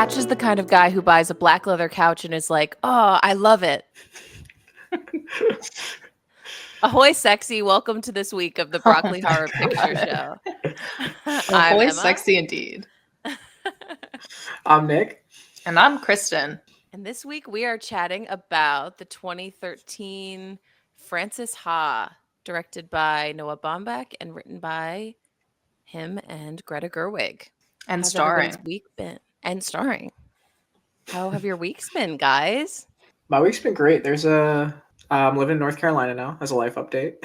Patch is the kind of guy who buys a black leather couch and is like, oh, I love it. Ahoy, sexy. Welcome to this week of the Broccoli Horror Picture Show. I'm Ahoy, Emma. sexy indeed. I'm Nick. And I'm Kristen. And this week we are chatting about the 2013 Frances Ha, directed by Noah Baumbach and written by him and Greta Gerwig. And How's starring. everybody's week been? And starring. How have your weeks been, guys? My week's been great. I'm living in North Carolina now as a life update.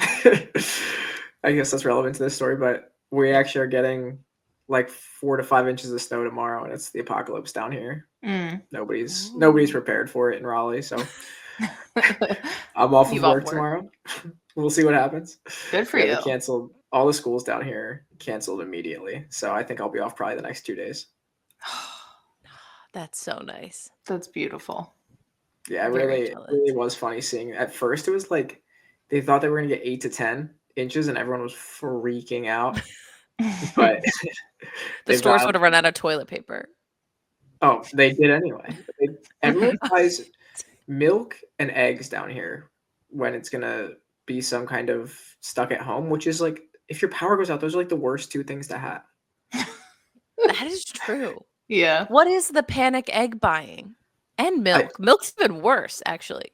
I guess that's relevant to this story, but we actually are getting like 4 to 5 inches of snow tomorrow, and it's the apocalypse down here. Nobody's prepared for it in Raleigh, so I'm off of work tomorrow. We'll see what happens. Good for you. They canceled all the schools down here, canceled immediately. So I think I'll be off probably the next 2 days. That's so nice. That's beautiful. Yeah, it really was funny seeing. At first, it was like they thought they were going to get 8 to 10 inches, and everyone was freaking out. But the stores would have run out of toilet paper. Oh, they did anyway. Everyone buys milk and eggs down here when it's going to be some kind of stuck at home, which is like, if your power goes out, those are like the worst 2 things to have. That is true. Yeah. What is the panic egg buying? And milk. Milk's even worse, actually.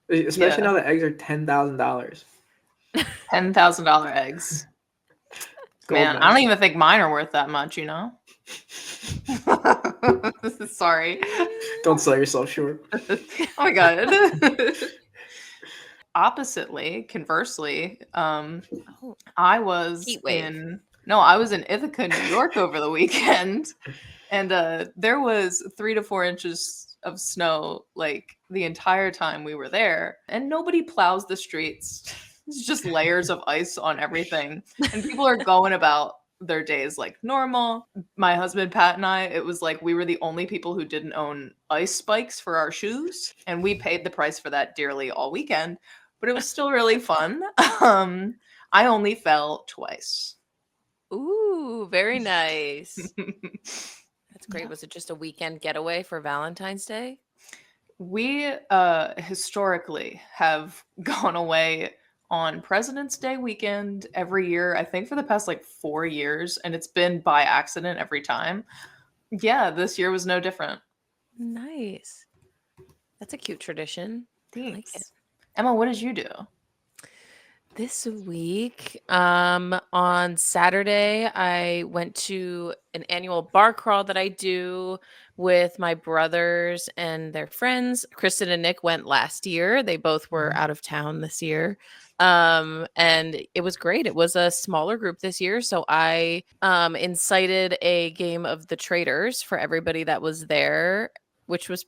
Especially now that eggs are $10,000. $10,000 eggs. Man, I don't even think mine are worth that much, you know? Sorry. Don't sell yourself short. Oh my God. Conversely, I was in Ithaca, New York over the weekend, and there was 3 to 4 inches of snow like the entire time we were there, and nobody plows the streets. It's just layers of ice on everything, and people are going about their days like normal. My husband Pat and I, it was like we were the only people who didn't own ice spikes for our shoes, and we paid the price for that dearly all weekend. But it was still really fun. I only fell twice. Ooh, very nice. That's great. Was it just a weekend getaway for Valentine's Day? We historically have gone away on President's Day weekend every year, I think for the past like 4 years, and it's been by accident every time. Yeah, this year was no different. Nice. That's a cute tradition. Thanks. I like it. Emma, what did you do? This week, on Saturday, I went to an annual bar crawl that I do with my brothers and their friends. Kristen and Nick went last year. They both were out of town this year. And it was great. It was a smaller group this year. So I incited a game of the Traitors for everybody that was there, which was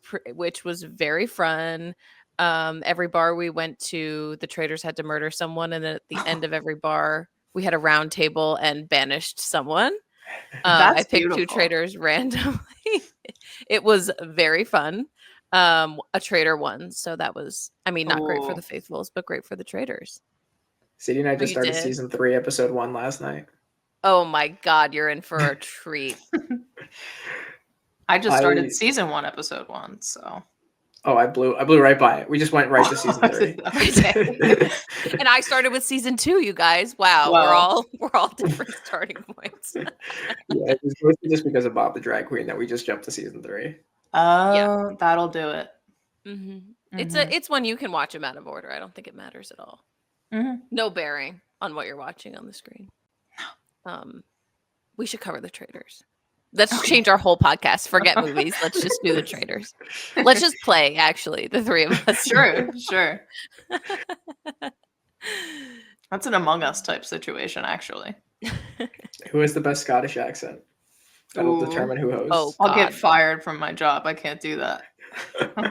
very fun. Every bar we went to, the Traitors had to murder someone, and then at the end of every bar we had a round table and banished someone. I picked beautiful. 2 traitors randomly. It was very fun. A traitor won, so that was, not great for the faithfuls, but great for the traitors. Sadie and I just started season 3, episode 1 last night. Oh my God, you're in for a treat. I just started season 1, episode 1, so. Oh, I blew right by it. We just went right to season 3. And I started with season 2, you guys. Wow. We're all different starting points. Yeah, it was mostly just because of Bob the Drag Queen that we just jumped to season 3. Oh, yeah. That'll do it. Mm-hmm. It's one you can watch them out of order. I don't think it matters at all. Mm-hmm. No bearing on what you're watching on the screen. We should cover the Traitors. Let's change our whole podcast. Forget movies. Let's just do the Traitors. Let's just play, actually, the 3 of us. Sure. That's an Among Us type situation, actually. Who has the best Scottish accent? That'll determine who hosts. Oh, I'll get fired from my job. I can't do that.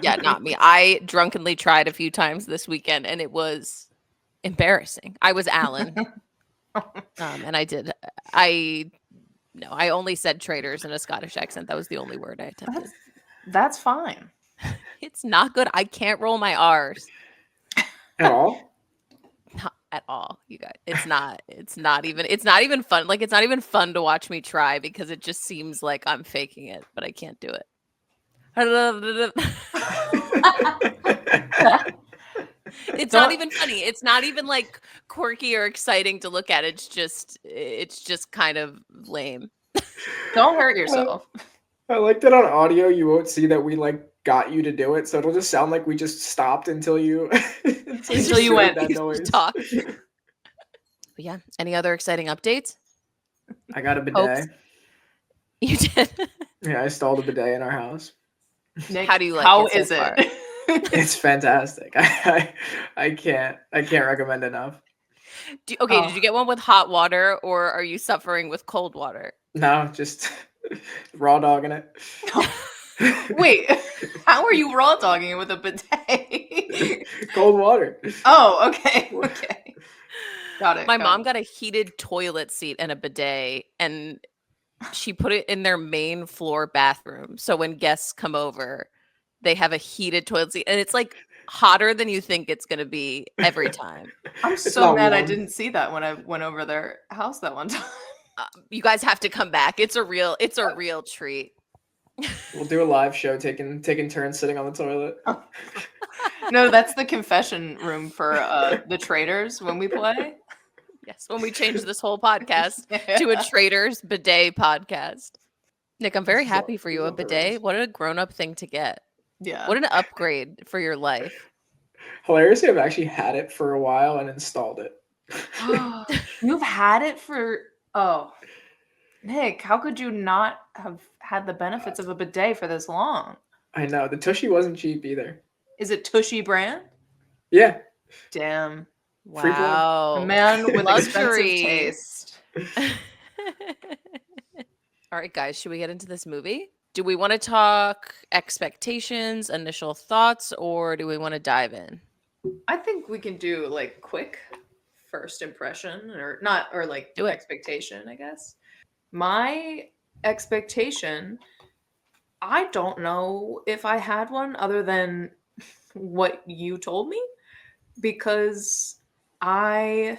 Yeah, not me. I drunkenly tried a few times this weekend, and it was embarrassing. I was Alan. And I only said traitors in a Scottish accent. That was the only word I attempted. That's fine. It's not good. I can't roll my R's. At all? Not at all, you guys. It's not even fun. Like, it's not even fun to watch me try because it just seems like I'm faking it, but I can't do it. It's not even funny. It's not even like quirky or exciting to look at. It's just kind of lame. Don't hurt yourself. I like that on audio you won't see that we like got you to do it, so it'll just sound like we just stopped until you until you went that noise. Talk. But yeah. Any other exciting updates? I got a bidet. Hopes? You did? Yeah, I installed a bidet in our house. Nick, how do you like how it so is it? far? It's fantastic. I can't recommend enough. Did you get one with hot water, or are you suffering with cold water? No, just raw dogging it. Wait, how are you raw dogging it with a bidet? Cold water. Oh, okay. Okay. Got it. My mom got a heated toilet seat and a bidet, and she put it in their main floor bathroom. So when guests come over, they have a heated toilet seat, and it's like hotter than you think it's going to be every time. I'm so mad I didn't see that when I went over their house that one time. You guys have to come back. It's a real treat. We'll do a live show taking turns sitting on the toilet. No, that's the confession room for the traders when we play. Yes, when we change this whole podcast to a traders bidet podcast. Nick, I'm very happy for you. A bidet. What a grown-up thing to get. Yeah. What an upgrade for your life. Hilariously, I've actually had it for a while and installed it. You've had it for... Oh. Nick, how could you not have had the benefits of a bidet for this long? I know. The Tushy wasn't cheap either. Is it Tushy brand? Yeah. Damn. Wow. A man with luxury taste. All right, guys, should we get into this movie? Do we want to talk expectations, initial thoughts, or do we want to dive in? I think we can do like quick first impression or not, or like do expectation, I guess. My expectation, I don't know if I had one other than what you told me, because as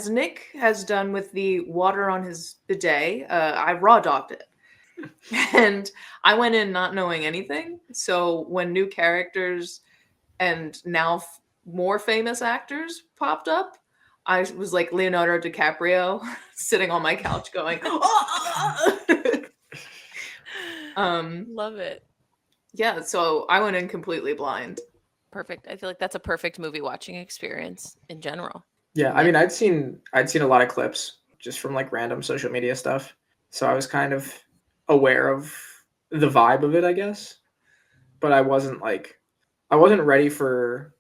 Nick has done with the water on his bidet, I raw dogged it. And I went in not knowing anything. So when new characters and now more famous actors popped up, I was like Leonardo DiCaprio sitting on my couch going, love it. Yeah, so I went in completely blind. Perfect. I feel like that's a perfect movie watching experience in general. Yeah, I mean, I'd seen a lot of clips just from like random social media stuff. So I was kind of aware of the vibe of it, I guess. But I wasn't ready for,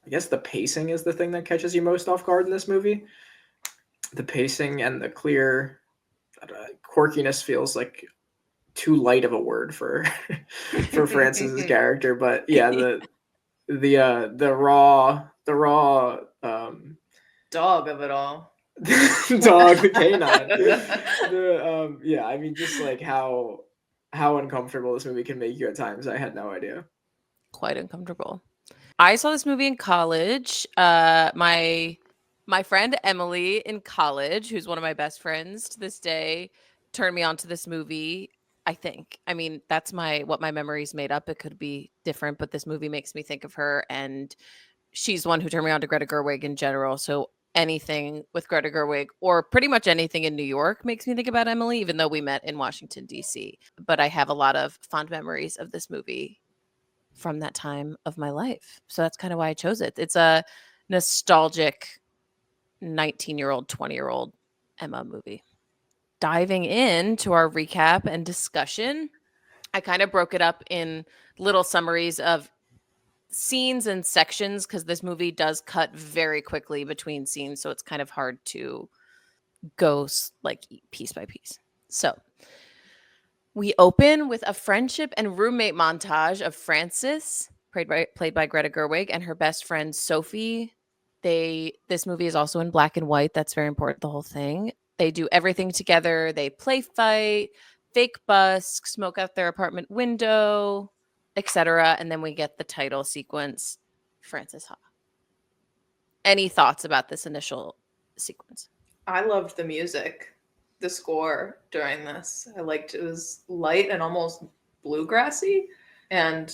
I guess the pacing is the thing that catches you most off guard in this movie. The pacing and the clear quirkiness feels like too light of a word for Francis's character, but yeah, the raw dog of it all. Dog, the canine. Yeah, I mean, just like how uncomfortable this movie can make you at times. I had no idea. Quite uncomfortable. I saw this movie in college. My friend Emily in college, who's one of my best friends to this day, turned me on to this movie. I think. I mean, that's what my memories made up. It could be different, but this movie makes me think of her, and she's the one who turned me on to Greta Gerwig in general. So anything with Greta Gerwig, or pretty much anything in New York, makes me think about Emily, even though we met in Washington, D.C. But I have a lot of fond memories of this movie from that time of my life. So that's kind of why I chose it. It's a nostalgic 19-year-old, 20-year-old Emma movie. Diving into our recap and discussion, I kind of broke it up in little summaries of scenes and sections because this movie does cut very quickly between scenes, so it's kind of hard to go like piece by piece. So we open with a friendship and roommate montage of Frances, played by Greta Gerwig, and her best friend Sophie. This movie is also in black and white. That's very important, the whole thing. They do everything together. They play fight, fake busk, smoke out their apartment window, etc. And then we get the title sequence, Frances Ha. Any thoughts about this initial sequence? I loved the music, the score during this. I liked it was light and almost bluegrassy, and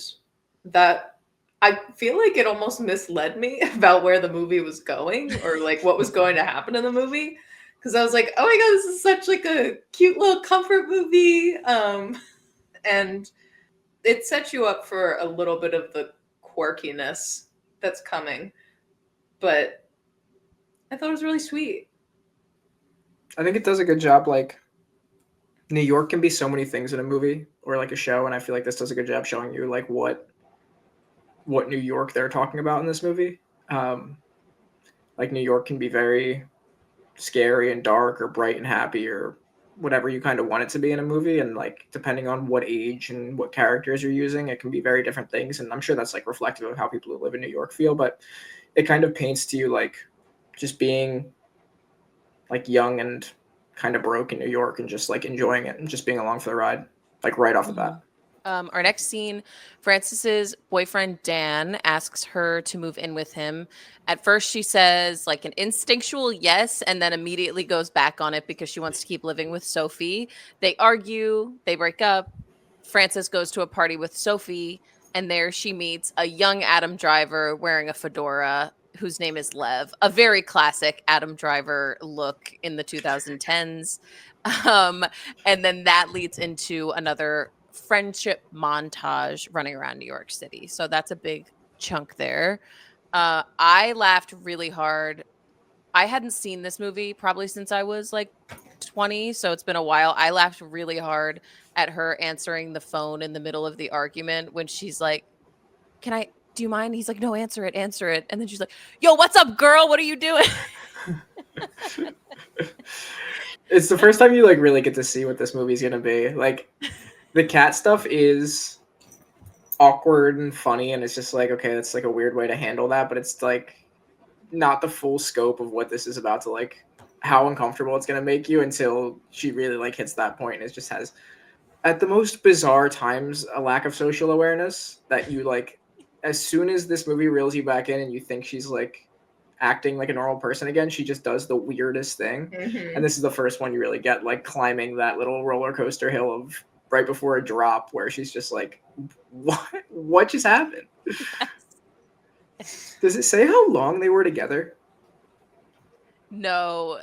that I feel like it almost misled me about where the movie was going or like what was going to happen in the movie, because I was like, oh my god, this is such like a cute little comfort movie, and it sets you up for a little bit of the quirkiness that's coming, but I thought it was really sweet. I think it does a good job. Like, New York can be so many things in a movie or like a show, and I feel like this does a good job showing you like what New York they're talking about in this movie. Like, New York can be very scary and dark or bright and happy or whatever you kind of want it to be in a movie, and like depending on what age and what characters you're using, it can be very different things, and I'm sure that's like reflective of how people who live in New York feel, but it kind of paints to you like just being like young and kind of broke in New York and just like enjoying it and just being along for the ride, like right off the bat. Our next scene, Frances's boyfriend Dan asks her to move in with him. At first, she says like an instinctual yes, and then immediately goes back on it because she wants to keep living with Sophie. They argue, they break up. Frances goes to a party with Sophie, and there she meets a young Adam Driver wearing a fedora whose name is Lev, a very classic Adam Driver look in the 2010s. And then that leads into another friendship montage running around New York City. So that's a big chunk there. I laughed really hard. I hadn't seen this movie probably since I was like 20, so it's been a while. I laughed really hard at her answering the phone in the middle of the argument when she's like, do you mind? He's like, no, answer it. And then she's like, yo, what's up, girl? What are you doing? It's the first time you like really get to see what this movie's gonna be. Like, the cat stuff is awkward and funny, and it's just like, okay, that's like a weird way to handle that, but it's like not the full scope of what this is about to like how uncomfortable it's gonna make you until she really like hits that point, and it just has at the most bizarre times a lack of social awareness that you like as soon as this movie reels you back in and you think she's like acting like a normal person again, she just does the weirdest thing. Mm-hmm. And this is the first one you really get like climbing that little roller coaster hill of right before a drop where she's just like, what just happened? Does it say how long they were together? No,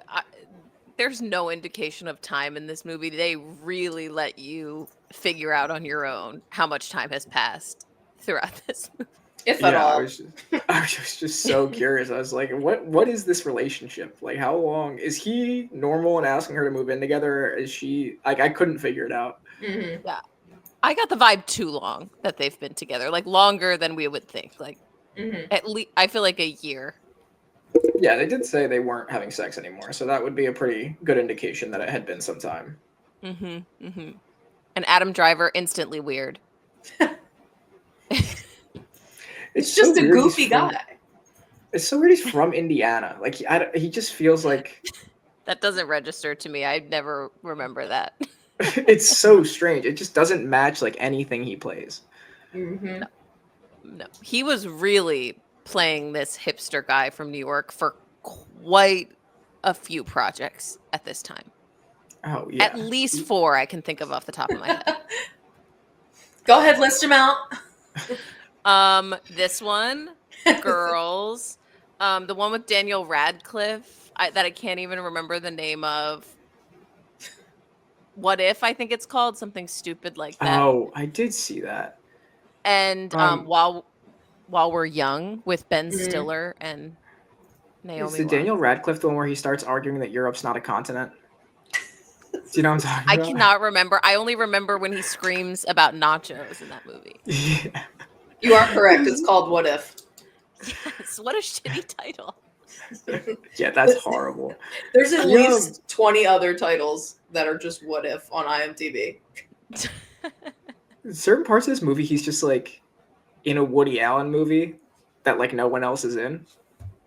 there's no indication of time in this movie. They really let you figure out on your own how much time has passed throughout this movie. If at all. I was just so curious. I was like, what is this relationship? Like, how long? Is he normal and asking her to move in together? Or is she, like, I couldn't figure it out. Mm-hmm. Yeah. I got the vibe too long that they've been together, like longer than we would think. Like, at least, I feel like a year. Yeah, they did say they weren't having sex anymore, so that would be a pretty good indication that it had been some time. And Adam Driver, instantly weird. It's just a goofy guy. It's so weird he's from Indiana. Like, he just feels like... That doesn't register to me. I never remember that. It's so strange. It just doesn't match, like, anything he plays. Mm-hmm. No. He was really playing this hipster guy from New York for quite a few projects at this time. Oh, yeah. At least 4 I can think of off the top of my head. Go ahead, list them out. This one, Girls, the one with Daniel Radcliffe, that I can't even remember the name of. What If, I think it's called, something stupid like that. Oh, I did see that. And While We're Young with Ben Stiller and Naomi. Is the Daniel Radcliffe the one where he starts arguing that Europe's not a continent? Do you know what I'm talking about? I cannot remember. I only remember when he screams about nachos in that movie. Yeah. You are correct. It's called What If. Yes, what a shitty title. Yeah, that's horrible. There's at least 20 other titles that are just What If on IMDb. Certain parts of this movie, he's just like in a Woody Allen movie that like no one else is in.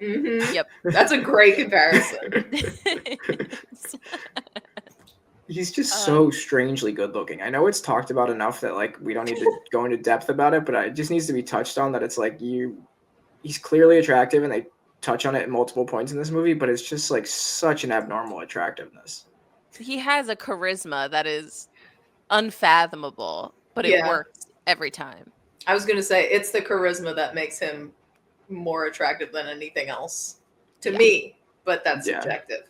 Mm-hmm. Yep. That's a great comparison. He's just so strangely good looking. I know it's talked about enough that like we don't need to go into depth about it, but it just needs to be touched on that it's like he's clearly attractive and they touch on it at multiple points in this movie, but it's just like such an abnormal attractiveness. He has a charisma that is unfathomable, but it works every time. I was going to say, it's the charisma that makes him more attractive than anything else to me, but that's subjective.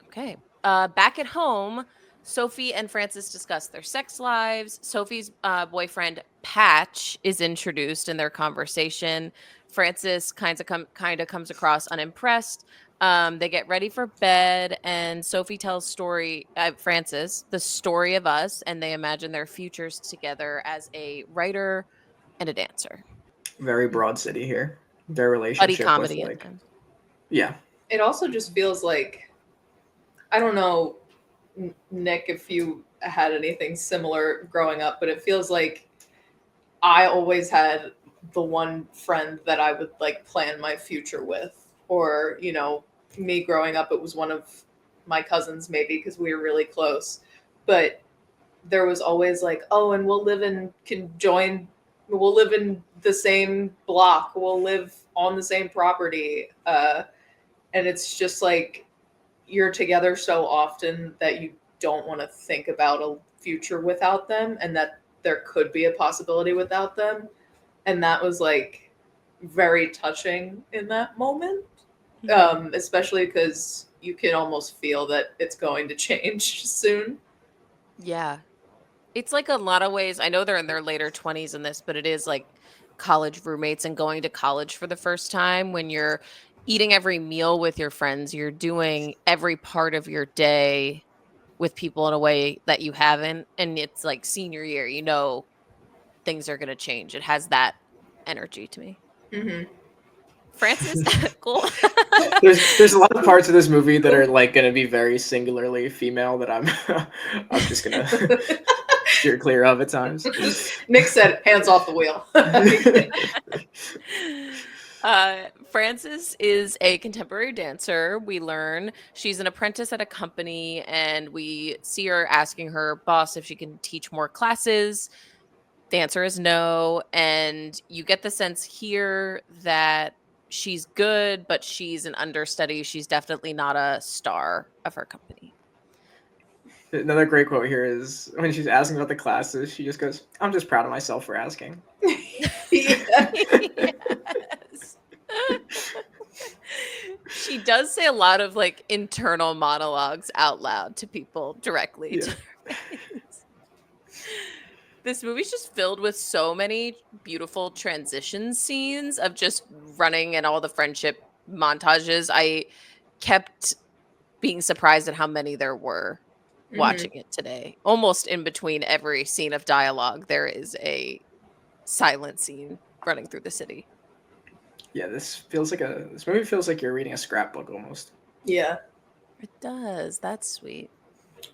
Okay. Back at home, Sophie and Francis discuss their sex lives. Sophie's boyfriend, Patch, is introduced in their conversation. Francis kind of comes across unimpressed. They get ready for bed, and Sophie tells Francis the story of us, and they imagine their futures together as a writer and a dancer. Very Broad City here. Their Buddy relationship comedy with at times. Yeah. It also just feels like, I don't know, Nick, if you had anything similar growing up, but it feels like I always had the one friend that I would like plan my future with, or, you know, me growing up, it was one of my cousins maybe because we were really close, but there was always like, oh, and we'll live in the same block, we'll live on the same property, and it's just like you're together so often that you don't want to think about a future without them, and that there could be a possibility without them. And that was like very touching in that moment, especially because you can almost feel that it's going to change soon. Yeah. It's like a lot of ways. I know they're in their later 20s in this, but it is like college roommates and going to college for the first time when you're eating every meal with your friends. You're doing every part of your day with people in a way that you haven't. And it's like senior year, you know, things are going to change. It has that energy to me. Mm-hmm. Francis, cool. There's a lot of parts of this movie that are like going to be very singularly female that I'm just going to steer clear of at times. Nick said, hands off the wheel. Frances is a contemporary dancer. We learn she's an apprentice at a company, and we see her asking her boss if she can teach more classes. The answer is no. And you get the sense here that she's good, but she's an understudy. She's definitely not a star of her company. Another great quote here is when she's asking about the classes, she just goes, "I'm just proud of myself for asking." Yes. She does say a lot of like internal monologues out loud to people directly to their face. This movie's just filled with so many beautiful transition scenes of just running and all the friendship montages. I kept being surprised at how many there were watching it today. Almost in between every scene of dialogue, there is a silent scene running through the city. Yeah, this movie feels like you're reading a scrapbook almost. Yeah. It does. That's sweet.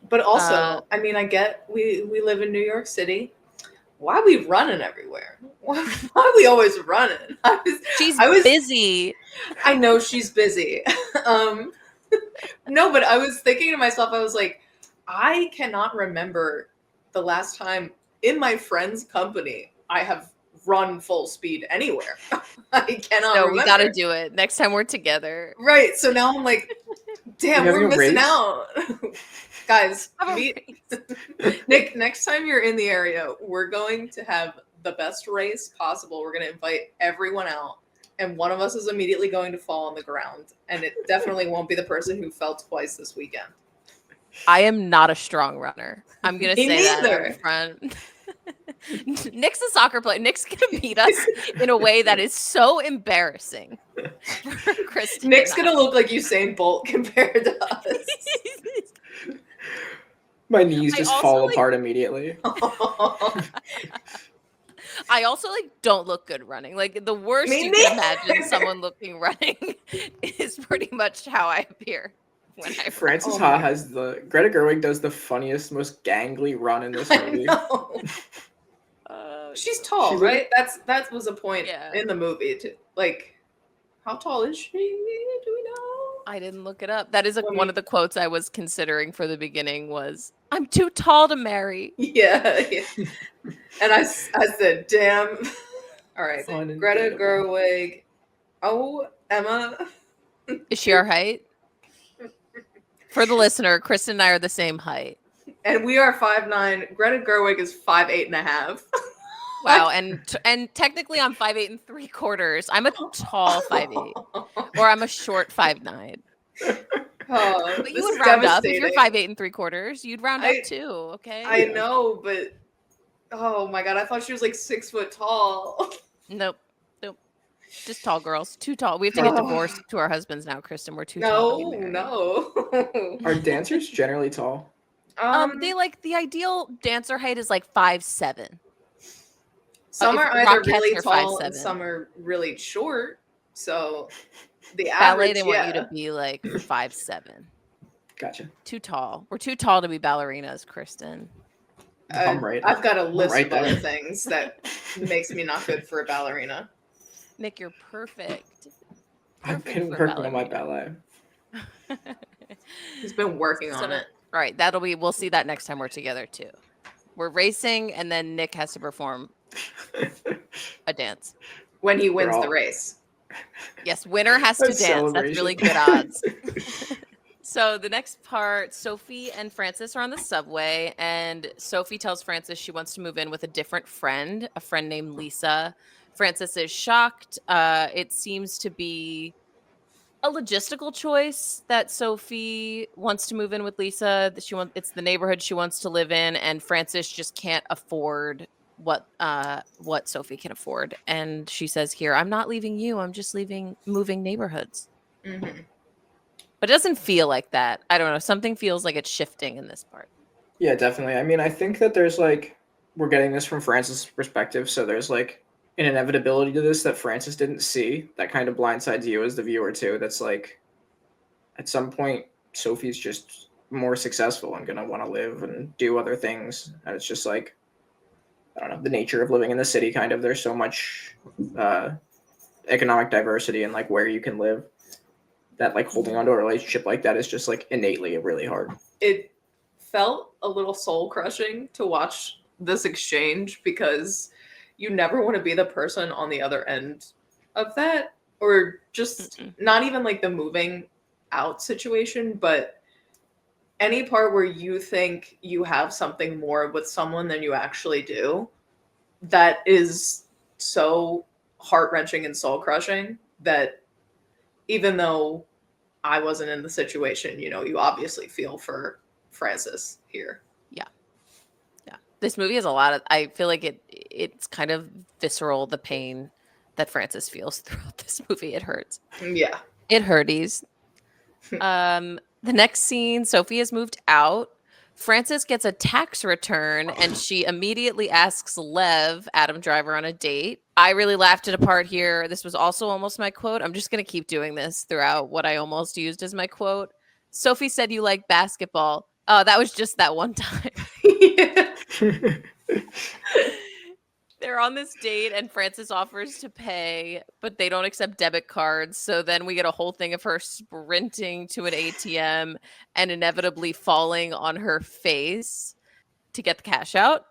But also, I mean, I get we live in New York City. Why are we running everywhere? Why are we always running? She's busy. I know she's busy. No, but I was thinking to myself, I was like, I cannot remember the last time in my friend's company I have run full speed anywhere. I cannot remember. We gotta do it next time we're together. Right. So now I'm like, damn, we're missing out. Guys, Nick, next time you're in the area, we're going to have the best race possible. We're going to invite everyone out, and one of us is immediately going to fall on the ground, and it definitely won't be the person who fell twice this weekend. I am not a strong runner. I'm going to say neither. that up front. Nick's a soccer player. Nick's going to beat us in a way that is so embarrassing for Kristen. Nick's going to look like Usain Bolt compared to us. My knees just fall apart immediately. I also don't look good running. Like the worst you can imagine someone looking running is pretty much how I appear when I Frances Ha has Greta Gerwig does the funniest, most gangly run in this movie. She's tall, right? That was a point in the movie. Like, how tall is she? Do we know? I didn't look it up. That is one of the quotes I was considering for the beginning was, "I'm too tall to marry." Yeah. And I said, damn. All right. Greta Gerwig. Oh, Emma. Is she our height? For the listener, Kristen and I are the same height. And we are 5'9". Greta Gerwig is 5'8.5". Wow, and technically I'm 5'8 3/4". I'm a tall 5'8", or I'm a short 5'9". Oh, But you this would is round up if you're devastating. 5'8 3/4". You'd round up too, okay? I know, but oh my god, I thought she was like 6 foot tall. Nope. Just tall girls. Too tall. We have to get divorced to our husbands now, Kristen. We're too tall to be married. No. Are dancers generally tall? They like the ideal dancer height is like 5'7". Some If are either Rockettes really are tall and 5'7". some are really short. So the Ballet, average, they want you to be like 5'7". Gotcha. Too tall. We're too tall to be ballerinas, Kristen. I'm right. I've got a list right of other there. things that makes me not good for a ballerina. Nick, you're perfect. I've been working on my ballet. He's been working on it. All right, we'll see that next time we're together too. We're racing, and then Nick has to perform a dance. When he wins the race. Yes, winner has to dance. That's really good odds. So the next part, Sophie and Frances are on the subway, and Sophie tells Frances she wants to move in with a different friend, a friend named Lisa. Frances is shocked. It seems to be a logistical choice that Sophie wants to move in with Lisa. It's the neighborhood she wants to live in, and Frances just can't afford what Sophie can afford. And she says here, "I'm not leaving you. I'm just moving neighborhoods." Mm-hmm. But it doesn't feel like that. I don't know. Something feels like it's shifting in this part. Yeah, definitely. I mean, I think that there's like, we're getting this from Frances' perspective, so there's like an inevitability to this that Frances didn't see that kind of blindsides you as the viewer too. That's like, at some point, Sophie's just more successful and gonna want to live and do other things, and it's just like, I don't know, the nature of living in the city. Kind of, there's so much economic diversity and like where you can live, that like holding onto a relationship like that is just like innately really hard. It felt a little soul crushing to watch this exchange because you never want to be the person on the other end of that, or just not even like the moving out situation, but any part where you think you have something more with someone than you actually do. That is so heart-wrenching and soul-crushing that even though I wasn't in the situation, you obviously feel for Frances here. Yeah. This movie has a lot of, I feel like it's kind of visceral, the pain that Frances feels throughout this movie. It hurts. Yeah. It hurties. The next scene, Sophie has moved out. Frances gets a tax return and she immediately asks Lev, Adam Driver, on a date. I really laughed at a part here. This was also almost my quote. I'm just going to keep doing this throughout what I almost used as my quote. Sophie said, "You like basketball." Oh, that was just that one time. Yeah. They're on this date and Frances offers to pay, but they don't accept debit cards. So then we get a whole thing of her sprinting to an ATM and inevitably falling on her face to get the cash out.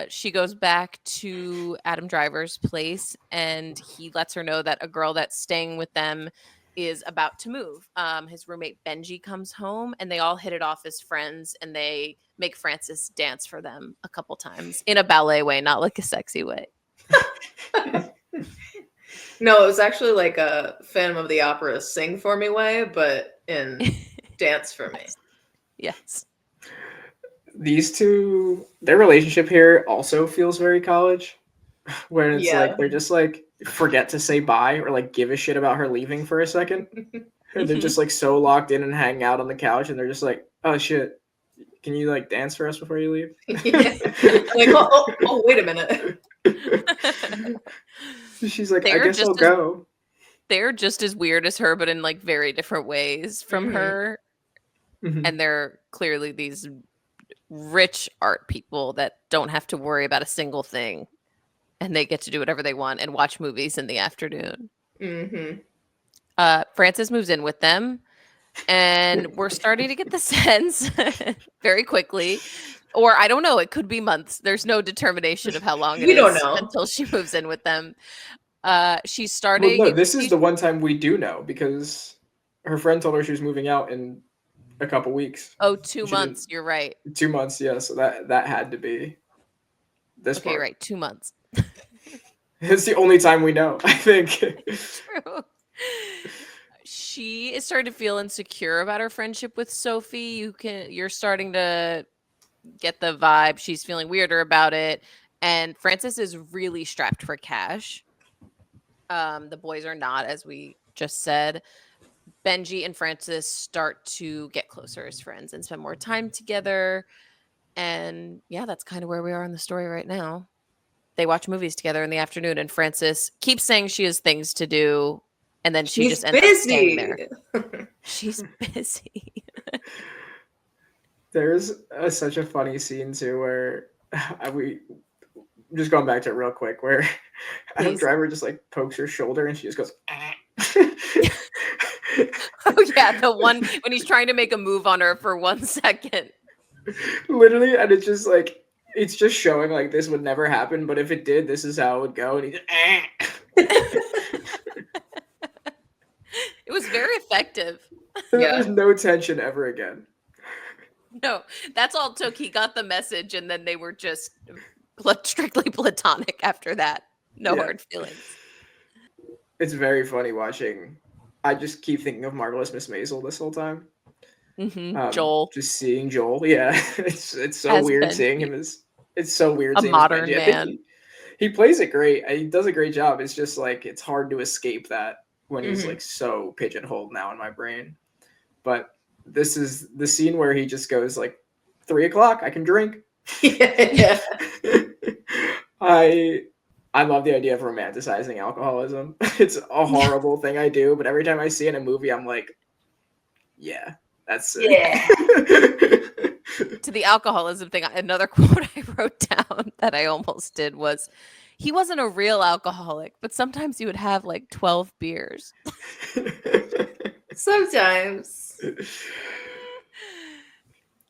She goes back to Adam Driver's place and he lets her know that a girl that's staying with them is about to move. His roommate Benji comes home and they all hit it off as friends and they make Frances dance for them a couple times in a ballet way, not like a sexy way. No, it was actually like a Phantom of the Opera sing for me way, but in dance for me. Yes. These two, their relationship here also feels very college, where it's like they're just like forget to say bye or like give a shit about her leaving for a second. And they're just like so locked in and hanging out on the couch and they're just like, "Oh shit, can you like dance for us before you leave?" Yeah. Like, oh, wait a minute. She's like, "I guess I'll go." They're just as weird as her, but in like very different ways from her. And they're clearly these rich art people that don't have to worry about a single thing. And they get to do whatever they want and watch movies in the afternoon. Frances moves in with them. And we're starting to get the sense very quickly. Or I don't know, it could be months. There's no determination of how long it is until she moves in with them. She's starting. Well, no, this is the one time we do know because her friend told her she was moving out in a couple weeks. Oh, 2 months. You're right. 2 months, yeah. So that had to be this Okay, part. right. 2 months. It's the only time we know, I think. True. She is starting to feel insecure about her friendship with Sophie. You're starting to get the vibe. She's feeling weirder about it. And Frances is really strapped for cash. The boys are not, as we just said. Benji and Frances start to get closer as friends and spend more time together. And yeah, that's kind of where we are in the story right now. They watch movies together in the afternoon, and Frances keeps saying she has things to do, and then she just ends up staying there. She's busy. There's such a funny scene too where we just going back to it real quick where Adam Driver just like pokes her shoulder and she just goes oh yeah, the one when he's trying to make a move on her for 1 second. Literally, and it's just like it's just showing like this would never happen, but if it did, this is how it would go. And he just, it was very effective. There's no tension ever again. No, that's all it took. He got the message, and then they were just strictly platonic after that. No hard feelings. It's very funny watching. I just keep thinking of Marvelous Miss Maisel this whole time. Joel. Just seeing Joel. Yeah, it's so weird seeing him as. It's so weird. A modern man. He plays it great. He does a great job. It's just like it's hard to escape that when he's like so pigeonholed now in my brain. But this is the scene where he just goes like 3 o'clock. I can drink. Yeah. I love the idea of romanticizing alcoholism. It's a horrible thing I do, but every time I see it in a movie, I'm like, yeah, that's it. Yeah. To the alcoholism thing, another quote I wrote down that I almost did was, he wasn't a real alcoholic, but sometimes he would have like 12 beers. Sometimes.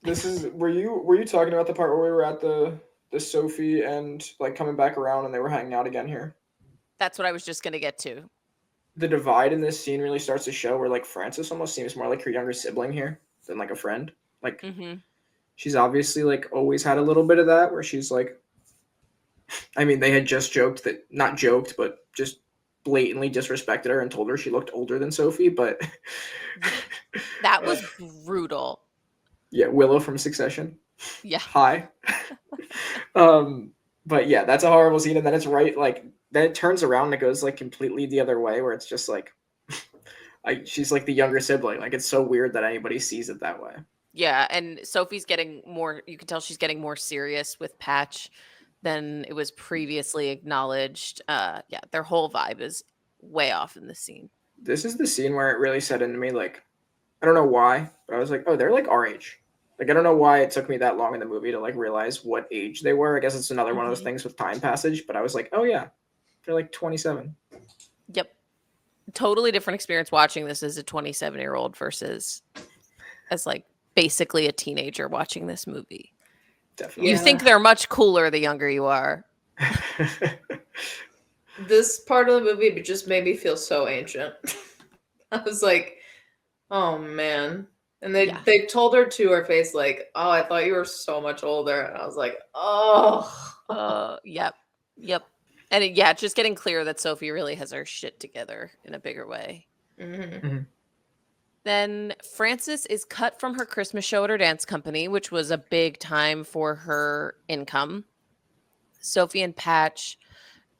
Were you talking about the part where we were at the Sophie and like coming back around and they were hanging out again here? That's what I was just going to get to. The divide in this scene really starts to show where like Frances almost seems more like her younger sibling here than like a friend. Like she's obviously like always had a little bit of that where she's like, I mean, they had just not joked, but just blatantly disrespected her and told her she looked older than Sophie, but that was brutal. Yeah, Willow from Succession. Yeah. Hi. But yeah, that's a horrible scene, and then it's right like then it turns around and it goes like completely the other way where it's just like she's like the younger sibling. Like it's so weird that anybody sees it that way. Yeah, and Sophie's getting more, you can tell she's getting more serious with Patch than it was previously acknowledged. Yeah, their whole vibe is way off in this scene. This is the scene where it really set into me, like, I don't know why, but I was like, oh, they're like our age. Like, I don't know why it took me that long in the movie to like realize what age they were. I guess it's another one of those things with time passage, but I was like, oh yeah, they're like 27. Yep. Totally different experience watching this as a 27-year-old versus as like basically a teenager watching this movie. Definitely. You think they're much cooler the younger you are. This part of the movie just made me feel so ancient. I was like, oh man. And they told her to her face like, oh, I thought you were so much older. And I was like, oh. Yep. And it's just getting clear that Sophie really has her shit together in a bigger way. Then Frances is cut from her Christmas show at her dance company, which was a big time for her income. Sophie and Patch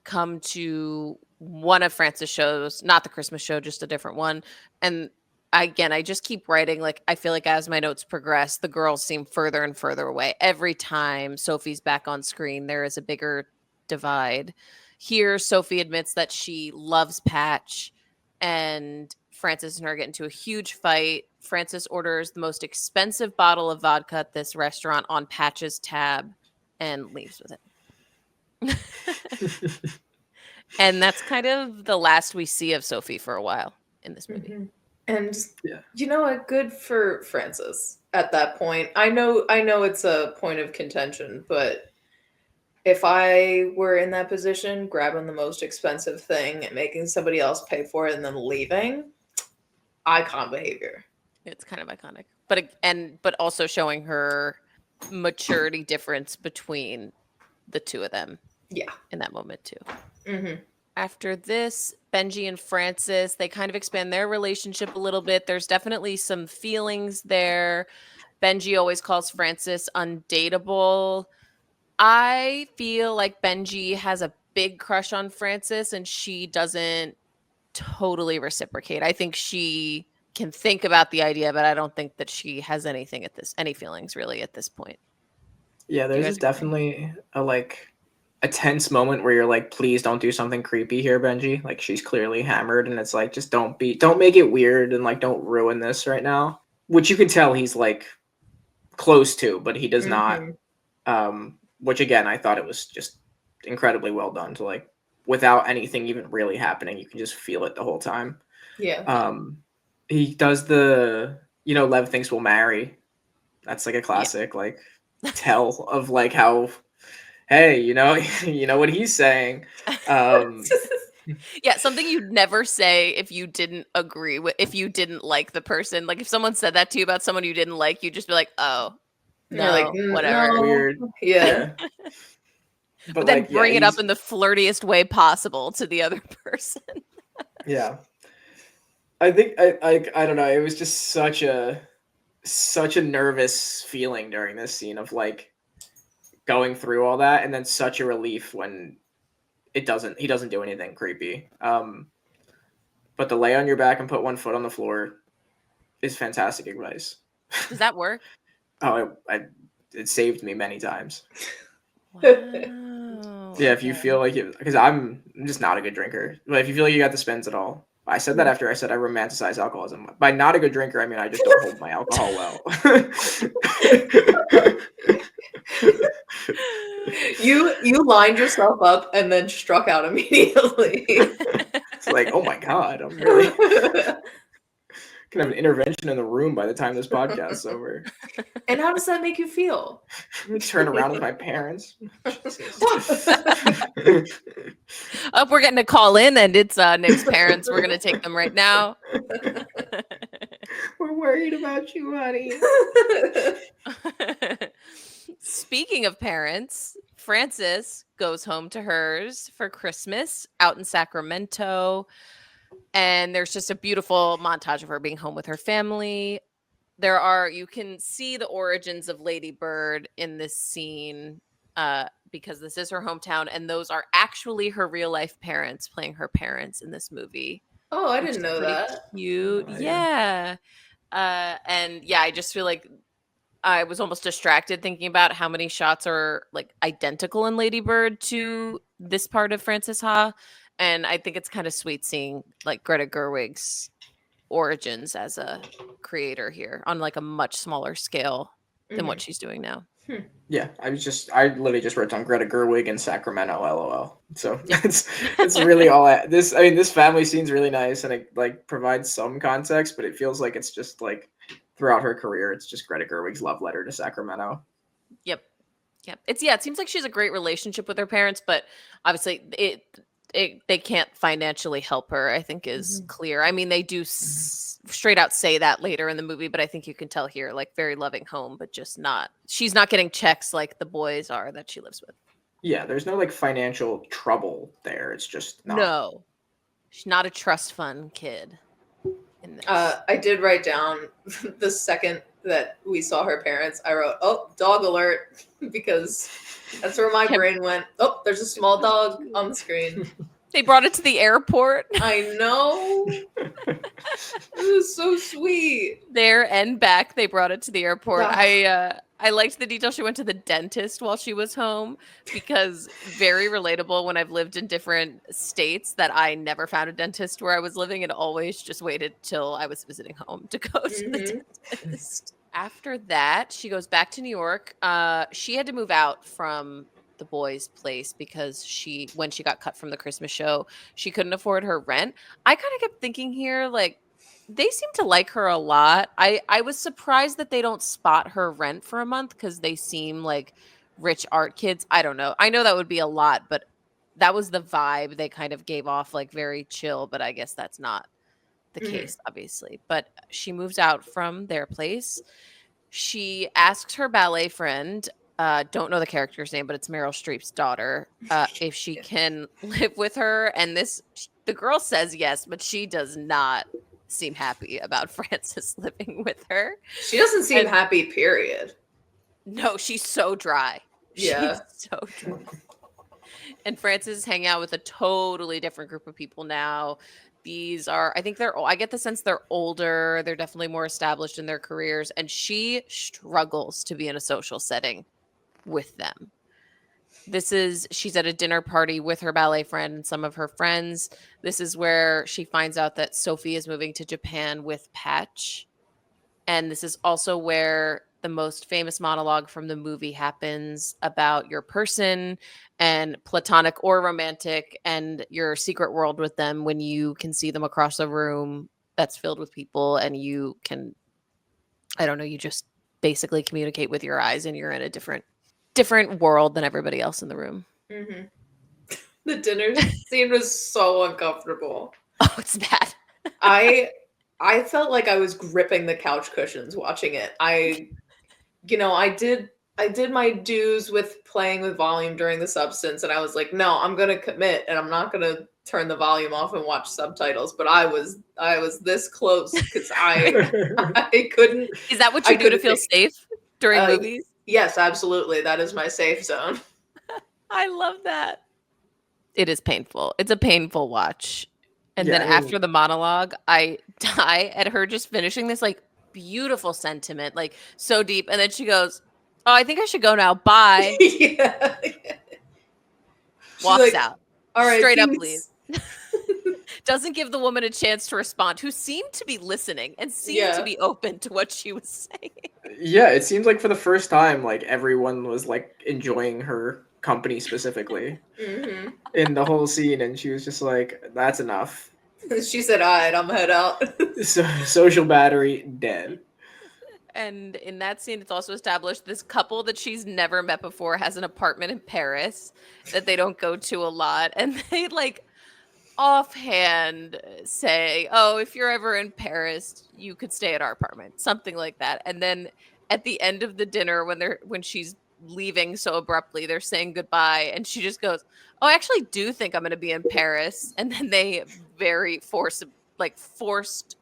come to one of Frances' shows, not the Christmas show, just a different one. And again, I just keep writing, like, I feel like as my notes progress, the girls seem further and further away. Every time Sophie's back on screen, there is a bigger divide. Here, Sophie admits that she loves Patch, and Frances and her get into a huge fight. Frances orders the most expensive bottle of vodka at this restaurant on Patch's tab and leaves with it. And that's kind of the last we see of Sophie for a while in this movie. And you know what? Good for Frances at that point. I know it's a point of contention, but if I were in that position, grabbing the most expensive thing and making somebody else pay for it and then leaving, icon behavior. It's kind of iconic. but also showing her maturity difference between the two of them. Yeah. In that moment too. Mm-hmm. After this, Benji and Francis, they kind of expand their relationship a little bit. There's definitely some feelings there. Benji always calls Francis undateable. I feel like Benji has a big crush on Francis and she doesn't totally reciprocate. I think she can think about the idea, but I don't think that she has any feelings really at this point. Yeah, there's definitely a tense moment where you're like, please don't do something creepy here, Benji. Like, she's clearly hammered, and it's like, just don't make it weird, and like, don't ruin this right now. Which you can tell he's like close to, but he does not. Which again, I thought it was just incredibly well done to like, without anything even really happening, you can just feel it the whole time. Yeah. He does the, Lev thinks we'll marry. That's like a classic like tell of like how, hey, you know what he's saying. Yeah, something you'd never say if you didn't agree with, if you didn't like the person. Like if someone said that to you about someone you didn't like, you'd just be like, oh, no, like, whatever. No. Weird. Yeah. But then bring it up in the flirtiest way possible to the other person. Yeah. I think I don't know. It was just such a nervous feeling during this scene of like going through all that, and then such a relief when he doesn't do anything creepy. But the lay on your back and put one foot on the floor is fantastic advice. Does that work? It saved me many times. Wow. Yeah, if you feel like it, because I'm just not a good drinker, but if you feel like you got the spins at all, I said that after I said I romanticize alcoholism. By not a good drinker, I mean I just don't hold my alcohol well. You lined yourself up and then struck out immediately. It's like, oh my god, I'm really gonna have an intervention in the room by the time this podcast's over. And how does that make you feel? Turn around with my parents. Oh, we're getting a call in, and it's Nick's parents. We're gonna take them right now. We're worried about you, honey. Speaking of parents, Frances goes home to hers for Christmas out in Sacramento. And there's just a beautiful montage of her being home with her family. You can see the origins of Lady Bird in this scene because this is her hometown. And those are actually her real life parents playing her parents in this movie. Oh, I didn't know that. Cute. Oh, yeah. And yeah, I just feel like I was almost distracted thinking about how many shots are like identical in Lady Bird to this part of Frances Ha. And I think it's kind of sweet seeing like Greta Gerwig's origins as a creator here on like a much smaller scale than what she's doing now. Yeah, I literally just wrote down Greta Gerwig in Sacramento, LOL. So it's really all this family scene's really nice and it like provides some context, but it feels like it's just like throughout her career, it's just Greta Gerwig's love letter to Sacramento. Yep. It seems like she has a great relationship with her parents, but obviously they can't financially help her, I think is clear. I mean, they do straight out say that later in the movie, but I think you can tell here, like very loving home, but just she's not getting checks like the boys are that she lives with. Yeah, there's no like financial trouble there. It's just not. No, she's not a trust fund kid in this. I did write down the second that we saw her parents, I wrote, oh, dog alert, because that's where my brain went. Oh, there's a small dog on the screen. They brought it to the airport. I know. It was so sweet. There and back, they brought it to the airport. I liked the detail she went to the dentist while she was home, because very relatable when I've lived in different states that I never found a dentist where I was living and always just waited till I was visiting home to go to the dentist. After that, she goes back to New York. She had to move out from the boys' place because when she got cut from the Christmas show, she couldn't afford her rent. I kind of kept thinking here, like, they seem to like her a lot. I was surprised that they don't spot her rent for a month because they seem like rich art kids. I don't know. I know that would be a lot, but that was the vibe they kind of gave off, like very chill. But I guess that's not the case, obviously. But she moves out from their place. She asks her ballet friend, don't know the character's name, but it's Meryl Streep's daughter, if she can live with her. And the girl says yes, but she does not seem happy about Frances living with her. She doesn't seem happy, period. No, she's so dry. Yeah. She's so dry. And Frances is hanging out with a totally different group of people now. These are, I think I get the sense they're older. They're definitely more established in their careers. And she struggles to be in a social setting with them. She's at a dinner party with her ballet friend and some of her friends. This is where she finds out that Sophie is moving to Japan with Patch. And this is also where the most famous monologue from the movie happens about your person and platonic or romantic and your secret world with them when you can see them across a room that's filled with people and you can, I don't know, you just basically communicate with your eyes and you're in a different world than everybody else in the room. Mm-hmm. The dinner scene was so uncomfortable. Oh, it's bad. I felt like I was gripping the couch cushions watching it. I did my dues with playing with volume during the substance, and I was like, no, I'm gonna commit, and I'm not gonna turn the volume off and watch subtitles. But I was this close because I couldn't. Is that what you do to feel safe during movies? Yes, absolutely. That is my safe zone. I love that. It is painful. It's a painful watch. And then after the monologue, I die at her just finishing this like beautiful sentiment, like so deep. And then she goes, "Oh, I think I should go now. Bye." Yeah. Walks out. All right, straight up leaves. Doesn't give the woman a chance to respond, who seemed to be listening and seemed to be open to what she was saying. Yeah, it seemed like for the first time, like everyone was like enjoying her company specifically in the whole scene, and she was just like, "That's enough." She said, "All right, I'm head out." Social battery dead. And in that scene, it's also established this couple that she's never met before has an apartment in Paris that they don't go to a lot, and they like offhand say, "Oh, if you're ever in Paris, you could stay at our apartment," something like that. And then at the end of the dinner, when she's leaving so abruptly, they're saying goodbye, and she just goes, "Oh, I actually do think I'm going to be in Paris." And then they very forced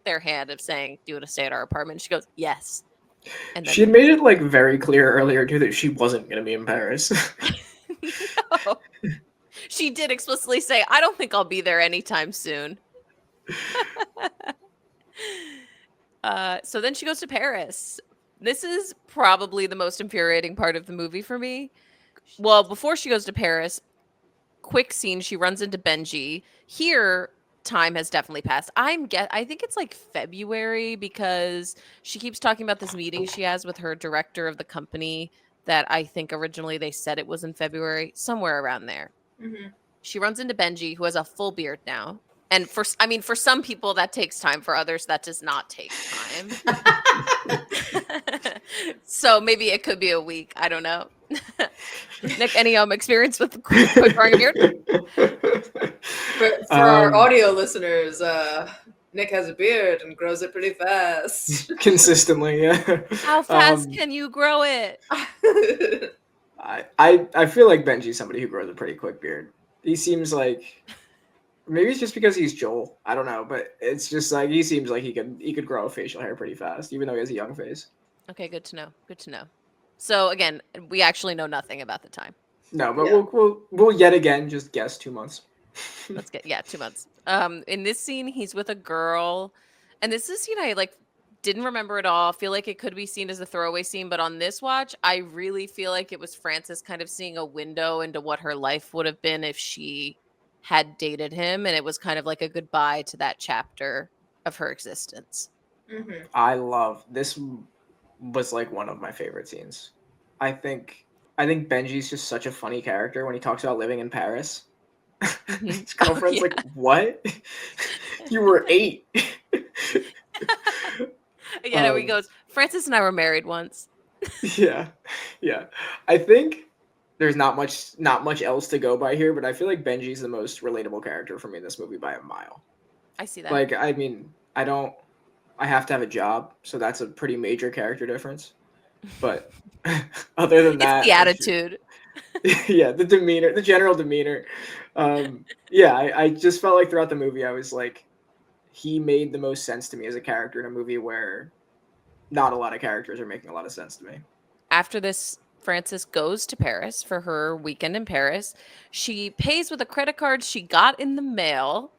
their hand of saying, "Do you want to stay at our apartment?" And she goes, "Yes." And she had made it like very clear earlier too that she wasn't going to be in Paris. No. She did explicitly say, "I don't think I'll be there anytime soon." So then she goes to Paris. This is probably the most infuriating part of the movie for me. Well, before she goes to Paris, quick scene, she runs into Benji. Here, time has definitely passed. I think it's like February because she keeps talking about this meeting she has with her director of the company that I think originally they said it was in February, somewhere around there. Mm-hmm. She runs into Benji, who has a full beard now. And for some people that takes time. For others, that does not take time. So maybe it could be a week. I don't know. Nick, any experience with growing a beard? For our audio listeners, Nick has a beard and grows it pretty fast. Consistently, yeah. How fast can you grow it? I feel like Benji's somebody who grows a pretty quick beard. He seems like, maybe it's just because he's Joel. I don't know, but it's just like he seems like he could grow facial hair pretty fast, even though he has a young face. Okay, good to know. Good to know. So again, we actually know nothing about the time. No, but we'll yet again just guess 2 months. Let's get 2 months. In this scene, he's with a girl, and this is scene I like didn't remember at all. Feel like it could be seen as a throwaway scene, but on this watch, I really feel like it was Frances kind of seeing a window into what her life would have been if she had dated him, and it was kind of like a goodbye to that chapter of her existence. Mm-hmm. I love this. Was like one of my favorite scenes. I think Benji's just such a funny character when he talks about living in Paris. His girlfriend's like, "What? You were 8." Yeah, there he goes. Frances and I were married once. Yeah. I think there's not much else to go by here, but I feel like Benji's the most relatable character for me in this movie by a mile. I see that. Like, I mean, I have to have a job, so that's a pretty major character difference. But other than it's that, the attitude. Yeah, the demeanor, the general demeanor. Yeah, I just felt like throughout the movie, I was like, he made the most sense to me as a character in a movie where not a lot of characters are making a lot of sense to me. After this, Frances goes to Paris for her weekend in Paris. She pays with a credit card she got in the mail.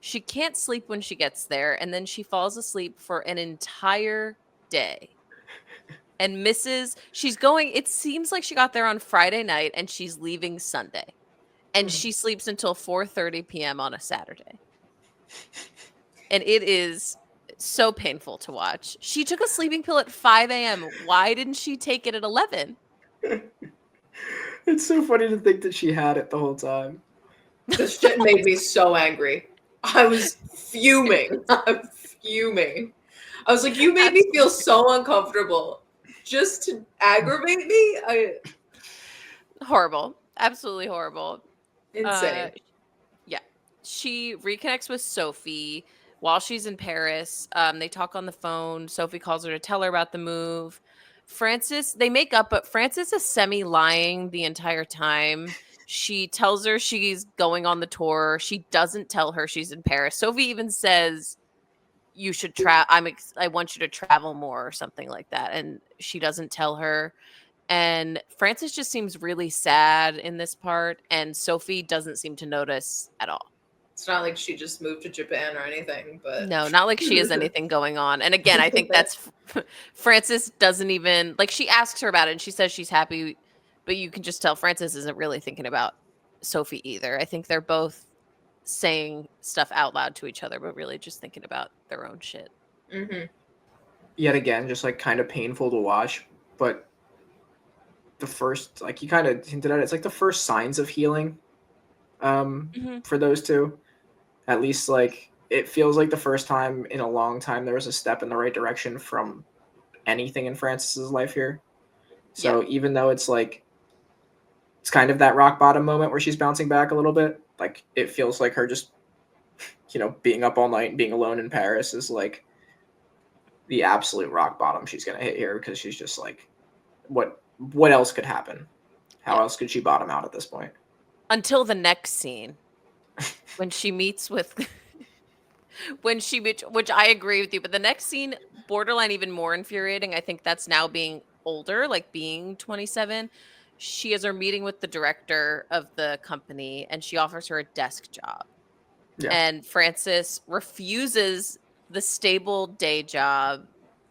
She can't sleep when she gets there, and then she falls asleep for an entire day and she's going, it seems like she got there on Friday night and she's leaving Sunday. And she sleeps until 4:30 p.m. on a Saturday. And it is so painful to watch. She took a sleeping pill at 5 a.m. Why didn't she take it at 11? It's so funny to think that she had it the whole time. This shit made me so angry. I was fuming. I'm fuming. I was like, you made me feel so uncomfortable just to aggravate me. Horrible. Absolutely horrible. Insane. Yeah. She reconnects with Sophie while she's in Paris. They talk on the phone. Sophie calls her to tell her about the move. Frances, they make up, but Frances is semi-lying the entire time. She tells her she's going on the tour. She doesn't tell her she's in Paris. Sophie even says, "You should I want you to travel more," or something like that. And she doesn't tell her. And Frances just seems really sad in this part, and Sophie doesn't seem to notice at all. It's not like she just moved to Japan or anything, but no, not like she has anything going on. And again, I think that's Frances doesn't even like, she asks her about it and she says she's happy, but you can just tell Frances isn't really thinking about Sophie either. I think they're both saying stuff out loud to each other, but really just thinking about their own shit. Yet again, just like kind of painful to watch, but the first, like you kind of hinted at, it's like the first signs of healing for those two. At least like it feels like the first time in a long time there was a step in the right direction from anything in Frances's life here. So even though it's like it's kind of that rock bottom moment where she's bouncing back a little bit, like it feels like her just being up all night and being alone in Paris is like the absolute rock bottom she's gonna hit here, because she's just like, what else could happen? How else could she bottom out at this point? Until the next scene, when she meets with which I agree with you, but the next scene, borderline even more infuriating. I think that's now being older, like being 27. She has her meeting with the director of the company and she offers her a desk job. Yeah. And Frances refuses the stable day job.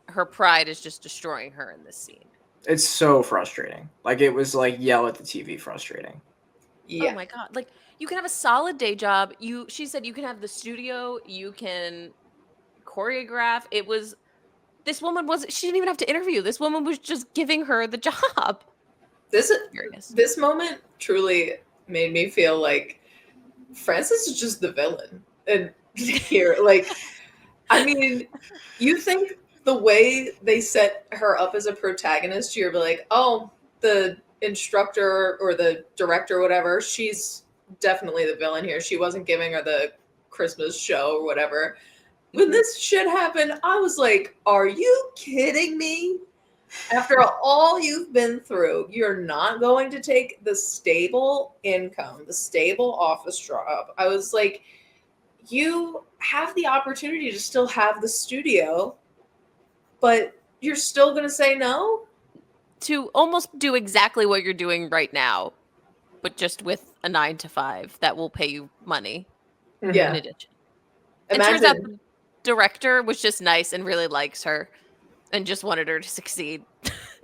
Her pride is just destroying her in this scene. It's so frustrating. Like it was like yell at the TV frustrating. Yeah. Oh my God. Like you can have a solid day job. She said you can have the studio, you can choreograph. This woman she didn't even have to interview. This woman was just giving her the job. This moment truly made me feel like Frances is just the villain. And here, like, I mean, you think the way they set her up as a protagonist, you're like, oh, the instructor or the director or whatever, she's definitely the villain here. She wasn't giving her the Christmas show or whatever. When this shit happened, I was like, are you kidding me? After all you've been through, you're not going to take the stable income, the stable office job. I was like, you have the opportunity to still have the studio, but you're still going to say no? To almost do exactly what you're doing right now, but just with a 9-to-5 that will pay you money. Yeah. In addition. And turns out the director was just nice and really likes her and just wanted her to succeed.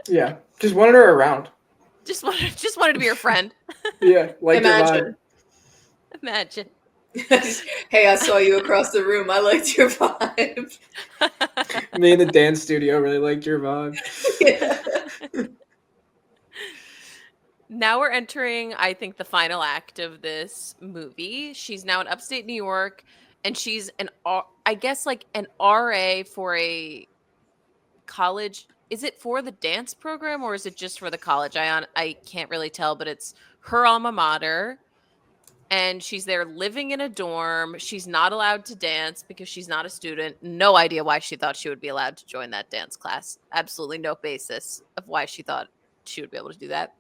Yeah. Just wanted her around. Just wanted to be her friend. Yeah. Like Imagine. Hey, I saw you across the room. I liked your vibe. Me in the dance studio really liked your vibe. Yeah. Now we're entering, I think, the final act of this movie. She's now in upstate New York, and she's I guess like an RA for a college. Is it for the dance program or is it just for the college? I can't really tell, but it's her alma mater. and she's there living in a dorm. She's not allowed to dance because she's not a student. No idea why she thought she would be allowed to join that dance class. Absolutely no basis of why she thought she would be able to do that.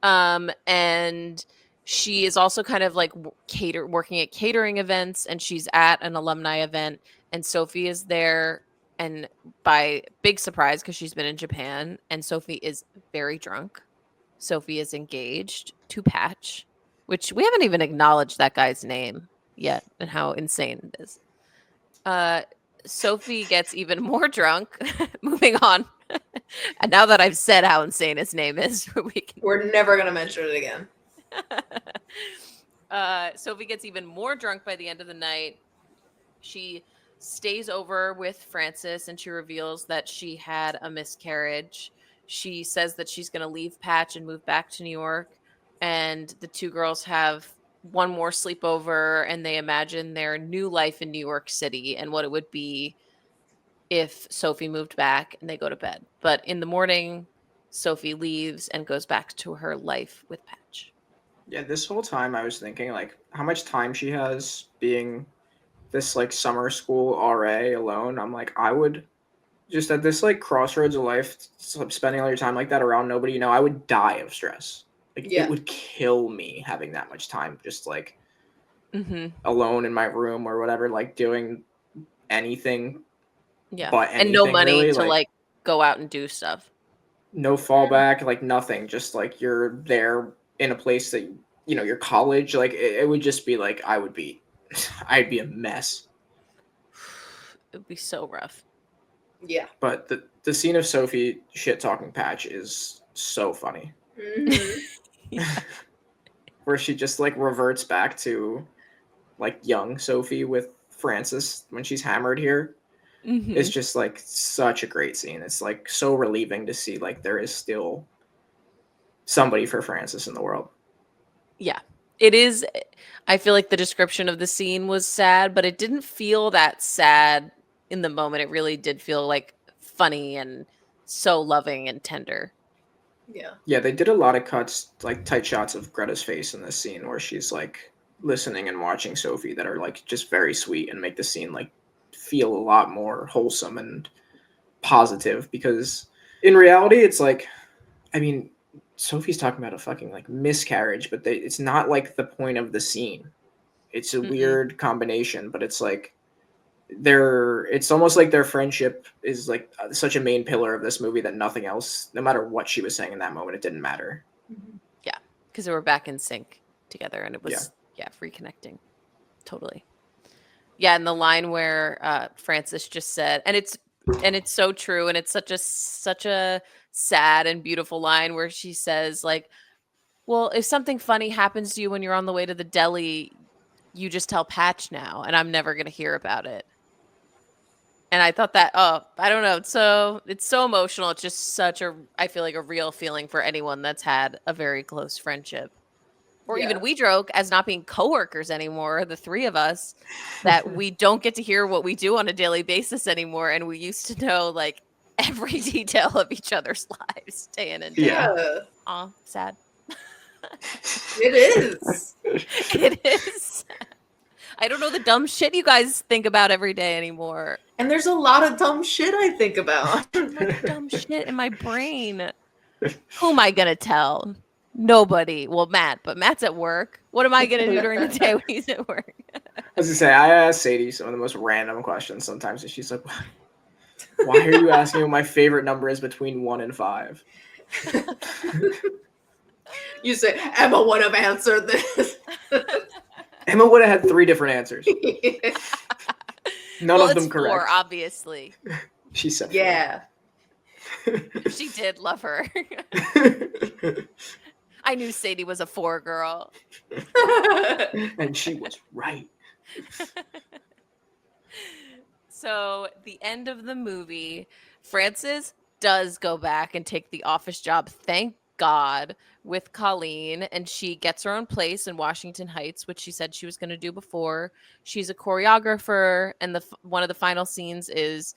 And she is also kind of like working at catering events, and she's at an alumni event, and Sophie is there, and by big surprise because she's been in Japan, and Sophie is very drunk. Sophie is engaged to Patch, which we haven't even acknowledged that guy's name yet and how insane it is. Sophie gets even more drunk. Moving on. And now that I've said how insane his name is, we're never gonna mention it again. Sophie gets even more drunk by the end of the night. She stays over with Francis, and she reveals that she had a miscarriage. She says that she's going to leave Patch and move back to New York. And the two girls have one more sleepover, and they imagine their new life in New York City and what it would be if Sophie moved back, and they go to bed. But in the morning, Sophie leaves and goes back to her life with Patch. Yeah, this whole time I was thinking, like, how much time she has being this, like, summer school RA alone. I'm like, I would just at this, like, crossroads of life, spending all your time like that around nobody, you know, I would die of stress. Like, it would kill me having that much time just, like, alone in my room or whatever, like, doing anything. Yeah. But anything, and no money really, to, like, go out and do stuff. No fallback, like, nothing. Just, like, you're there in a place that, you know, your college, like, it would just be, like, I'd be a mess. It would be so rough. Yeah. But the scene of Sophie shit-talking Patch is so funny. Where she just, like, reverts back to, like, young Sophie with Francis when she's hammered here. It's just, like, such a great scene. It's, like, so relieving to see, like, there is still somebody for Francis in the world. Yeah, it is. I feel like the description of the scene was sad, but it didn't feel that sad in the moment. It really did feel, like, funny and so loving and tender. Yeah, they did a lot of cuts, like, tight shots of Greta's face in this scene where she's, like, listening and watching Sophie that are, like, just very sweet and make the scene, like, feel a lot more wholesome and positive, because in reality it's like, I mean, Sophie's talking about a fucking, like, miscarriage, but it's not, like, the point of the scene. It's a weird combination, but it's like it's almost like their friendship is, like, such a main pillar of this movie that nothing else, no matter what she was saying in that moment, it didn't matter. Yeah, because they were back in sync together, and it was reconnecting. Totally. Yeah, and the line where Francis just said, and it's so true, and it's such a sad and beautiful line where she says, like, well, if something funny happens to you when you're on the way to the deli, you just tell Patch now, and I'm never going to hear about it. And I thought that, I don't know. It's so emotional. It's just I feel like a real feeling for anyone that's had a very close friendship. Or even we joke, as not being coworkers anymore, the three of us, that we don't get to hear what we do on a daily basis anymore. And we used to know, like, every detail of each other's lives day in and day out. Aw, sad. It is. It is. I don't know the dumb shit you guys think about every day anymore. And there's a lot of dumb shit I think about. Like, dumb shit in my brain. Who am I going to tell? Nobody. Well, Matt, but Matt's at work. What am I going to do during the day when he's at work? I was going to say, I ask Sadie some of the most random questions sometimes, and she's like, why are you asking what my favorite number is between 1 and 5? You say, Emma would have answered this. Emma would have had 3 different answers. None of them correct. 4, obviously. She said 4. Yeah. She did love her. I knew Sadie was a 4 girl. And she was right. So, the end of the movie, Frances does go back and take the office job, thank God, with Colleen, and she gets her own place in Washington Heights, which she said she was going to do before. She's a choreographer, and one of the final scenes is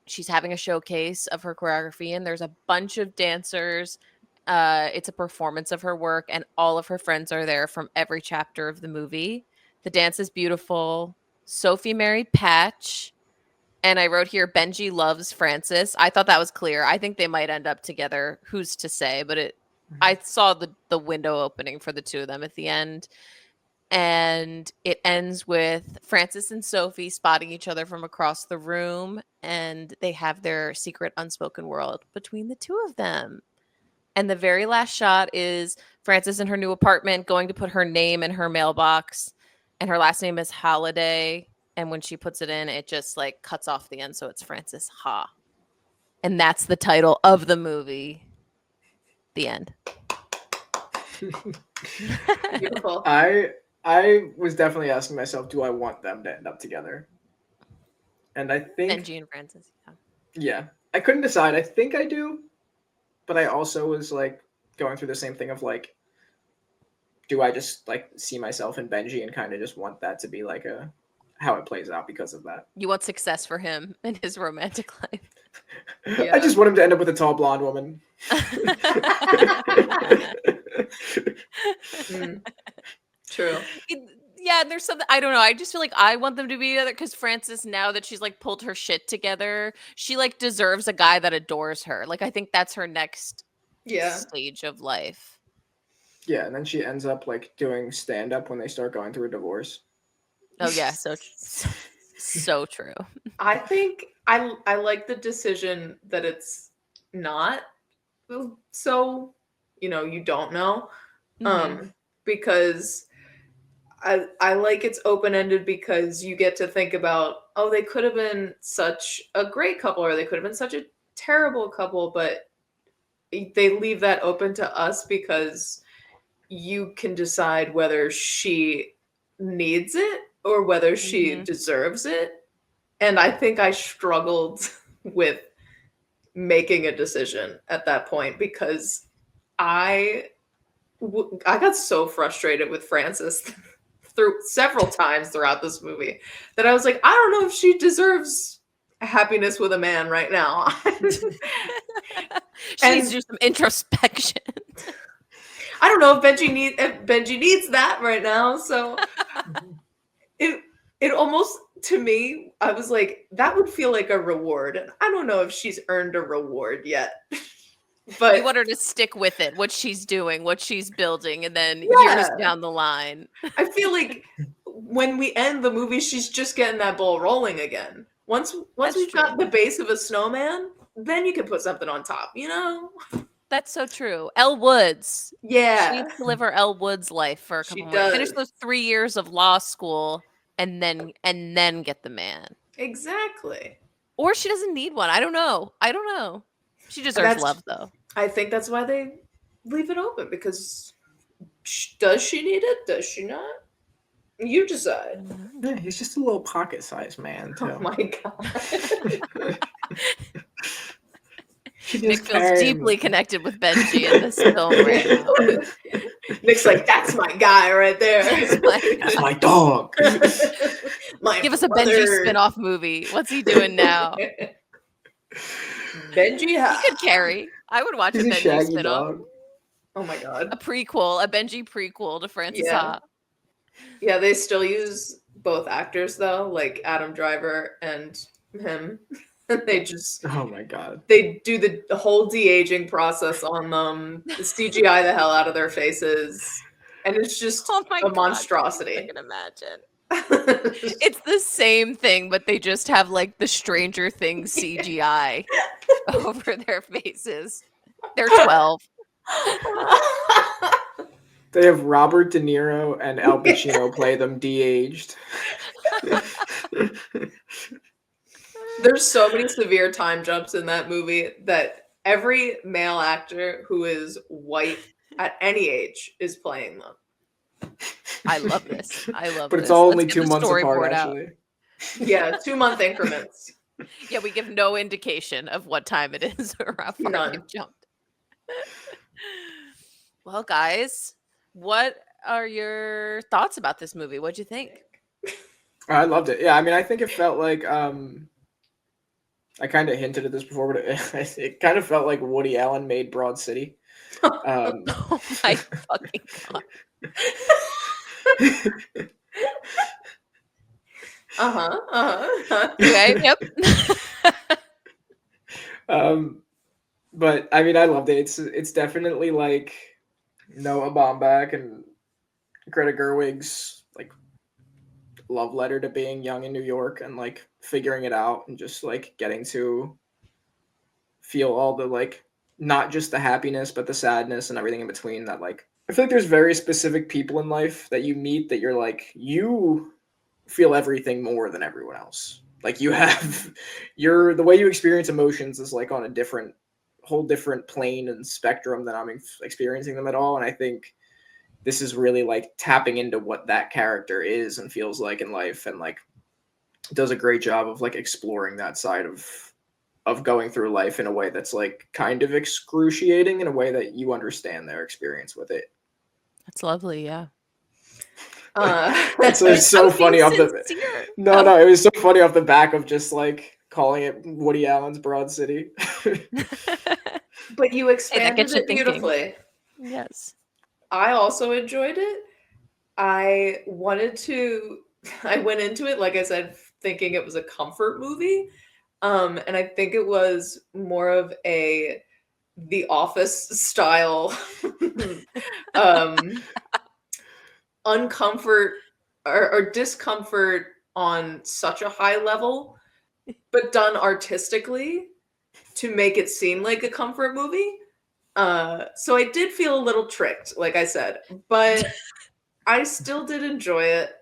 she's having a showcase of her choreography, and there's a bunch of dancers It's a performance of her work, and all of her friends are there from every chapter of the movie. The dance is beautiful. Sophie married Patch, and I wrote here Benji loves Francis. I thought that was clear. I think they might end up together. Who's to say? But I saw the window opening for the two of them at the end. And it ends with Francis and Sophie spotting each other from across the room, and they have their secret unspoken world between the two of them. And the very last shot is Frances in her new apartment going to put her name in her mailbox, and her last name is Holiday. And when she puts it in, it just like cuts off the end, so it's Frances Ha. And that's the title of the movie. The end. Beautiful. I was definitely asking myself, do I want them to end up together? And I think Benji and Frances. Yeah. I couldn't decide. I think I do, but I also was like going through the same thing of like, do I just like see myself in Benji and kind of just want that to be like how it plays out because of that? You want success for him in his romantic life. Yeah. I just want him to end up with a tall blonde woman. True. Yeah, there's something, I don't know. I just feel like I want them to be together because Frances, now that she's like pulled her shit together, she like deserves a guy that adores her. Like I think that's her next stage of life. Yeah, and then she ends up like doing stand-up when they start going through a divorce. Oh yeah, so true. I think I like the decision that it's not so, you don't know. Because I like it's open-ended because you get to think about, oh, they could have been such a great couple or they could have been such a terrible couple, but they leave that open to us because you can decide whether she needs it or whether she deserves it. And I think I struggled with making a decision at that point because I got so frustrated with Frances through several times throughout this movie that I was like, I don't know if she deserves happiness with a man right now. She needs to do some introspection. I don't know if Benji needs that right now. So it almost, to me, I was like, that would feel like a reward. And I don't know if she's earned a reward yet. But you want her to stick with it, what she's doing, what she's building, and then years down the line. I feel like when we end the movie, she's just getting that ball rolling again. Once we've got the base of a snowman, then you can put something on top, That's so true. Elle Woods. Yeah. She needs to live her Elle Woods life for a couple more. Finish those 3 years of law school and then get the man. Exactly. Or she doesn't need one. I don't know. She deserves love, though. I think that's why they leave it open, because does she need it? Does she not? You decide. Yeah, he's just a little pocket-sized man, too. Oh my god. Nick feels deeply connected with Benji in this film right now. Nick's like, that's my guy right there. That's my dog. Give us a Benji spin-off movie. What's he doing now? Benji, he could carry. I would watch a Benji spin-off. Oh my god. A Benji prequel to Frances Ha. Yeah, they still use both actors though, like Adam Driver and him. They just, oh my god, they do the whole de-aging process on them, CGI the hell out of their faces, and it's just a monstrosity. I can imagine. It's the same thing, but they just have like the Stranger Things CGI over their faces. They're 12. They have Robert De Niro and Al Pacino play them de-aged. There's so many severe time jumps in that movie that every male actor who is white at any age is playing them. I love this. But it's all only 2 months apart, actually. Yeah, 2-month increments. Yeah, we give no indication of what time it is or how far you've jumped. Well, guys, what are your thoughts about this movie? What'd you think? I loved it. Yeah, I mean, I think it felt like I kind of hinted at this before, but it kind of felt like Woody Allen made Broad City. Oh my fucking god. Okay, yep. But I mean, I loved it. It's definitely like Noah Baumbach and Greta Gerwig's like love letter to being young in New York and like figuring it out and just like getting to feel all the like not just the happiness but the sadness and everything in between. That like I feel like there's very specific people in life that you meet that you're like you feel everything more than everyone else. Like you have the way you experience emotions is like on a whole different plane and spectrum than I'm experiencing them at all. And I think this is really like tapping into what that character is and feels like in life, and like does a great job of like exploring that side of going through life in a way that's like kind of excruciating in a way that you understand their experience with it. That's lovely, yeah. It's so funny off the no, it was so funny off the back of just like calling it Woody Allen's Broad City. But you expanded it beautifully. Yes. I also enjoyed it. I went into it, like I said, thinking it was a comfort movie. And I think it was more of a The Office style uncomfort or discomfort on such a high level, but done artistically to make it seem like a comfort movie. So I did feel a little tricked, like I said, but I still did enjoy it.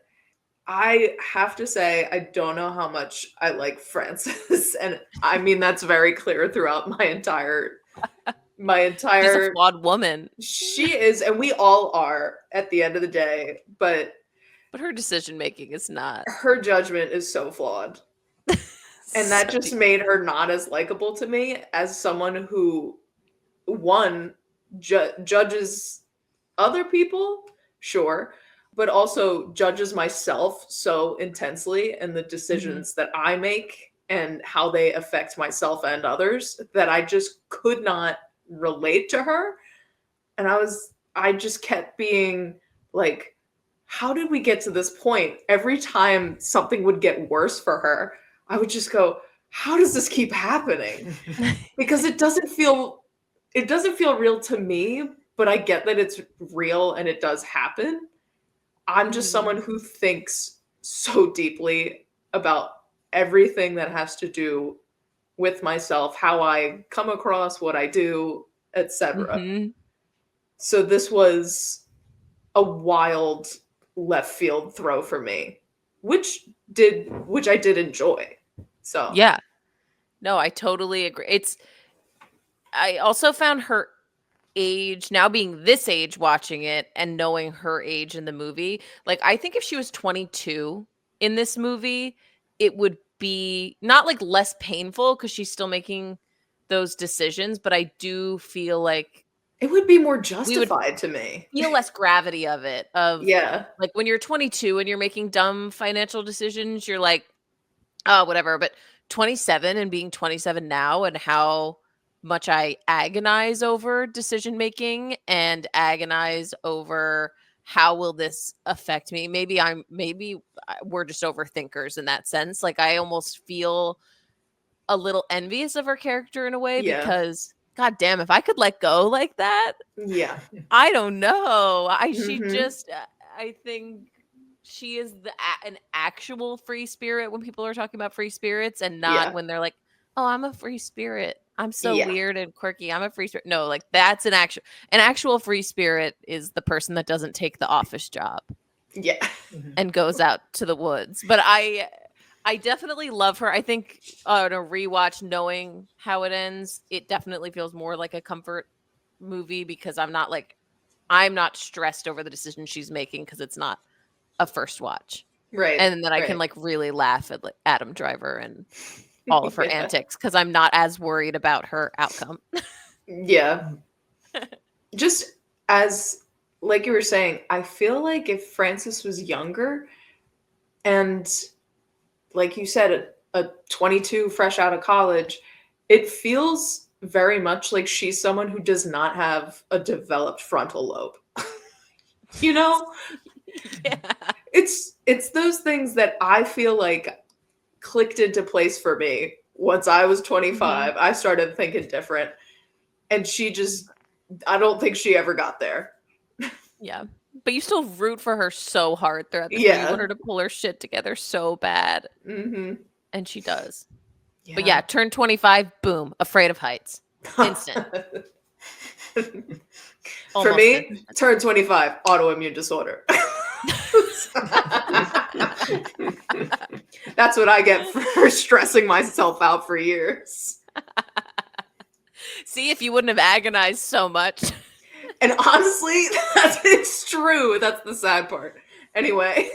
I have to say, I don't know how much I like Frances, and I mean that's very clear throughout my entire. She's a flawed woman. She is, and we all are at the end of the day, but her decision making is not. Her judgment is so flawed. And that just made her not as likable to me as someone who, one, judges other people, sure, but also judges myself so intensely and the decisions that I make and how they affect myself and others that I just could not relate to her. And I just kept being like, how did we get to this point? Every time something would get worse for her, I would just go, how does this keep happening? Because it doesn't feel real to me, but I get that it's real and it does happen. I'm just someone who thinks so deeply about everything that has to do with myself, how I come across, what I do, etc. So this was a wild left field throw for me, which I did enjoy. So yeah, no, I totally agree. I also found her age, now being this age watching it and knowing her age in the movie, like I think if she was 22 in this movie, it would be not like less painful because she's still making those decisions, but I do feel like it would be more justified to me. Feel less gravity of it. Like when you're 22 and you're making dumb financial decisions, you're like, oh, whatever. But 27 and being 27 now and how much I agonize over decision making and agonize over how will this affect me. Maybe we're just overthinkers in that sense. Like I almost feel a little envious of her character in a way because God damn, if I could let go like that. Yeah. I don't know. I think she is an actual free spirit when people are talking about free spirits and not when they're like, oh, I'm a free spirit. I'm so weird and quirky. I'm a free spirit. No, like that's an actual free spirit is the person that doesn't take the office job. Yeah. And goes out to the woods. But I definitely love her. I think on a rewatch, knowing how it ends, it definitely feels more like a comfort movie because I'm not stressed over the decision she's making because it's not a first watch. Right. And then I can like really laugh at like Adam Driver and all of her antics because I'm not as worried about her outcome. Yeah. Just as like you were saying, I feel like if Frances was younger and like you said, a 22 fresh out of college, it feels very much like she's someone who does not have a developed frontal lobe. You know? Yeah. It's those things that I feel like clicked into place for me once I was 25. I started thinking different. And I don't think she ever got there. Yeah. But you still root for her so hard throughout this movie. You want her to pull her shit together so bad. Mm-hmm. And she does. Yeah. But yeah, turn 25, boom, afraid of heights. Instant. For me, turn 25, autoimmune disorder. That's what I get for stressing myself out for years. See, if you wouldn't have agonized so much. And honestly, it's true. That's the sad part. Anyway.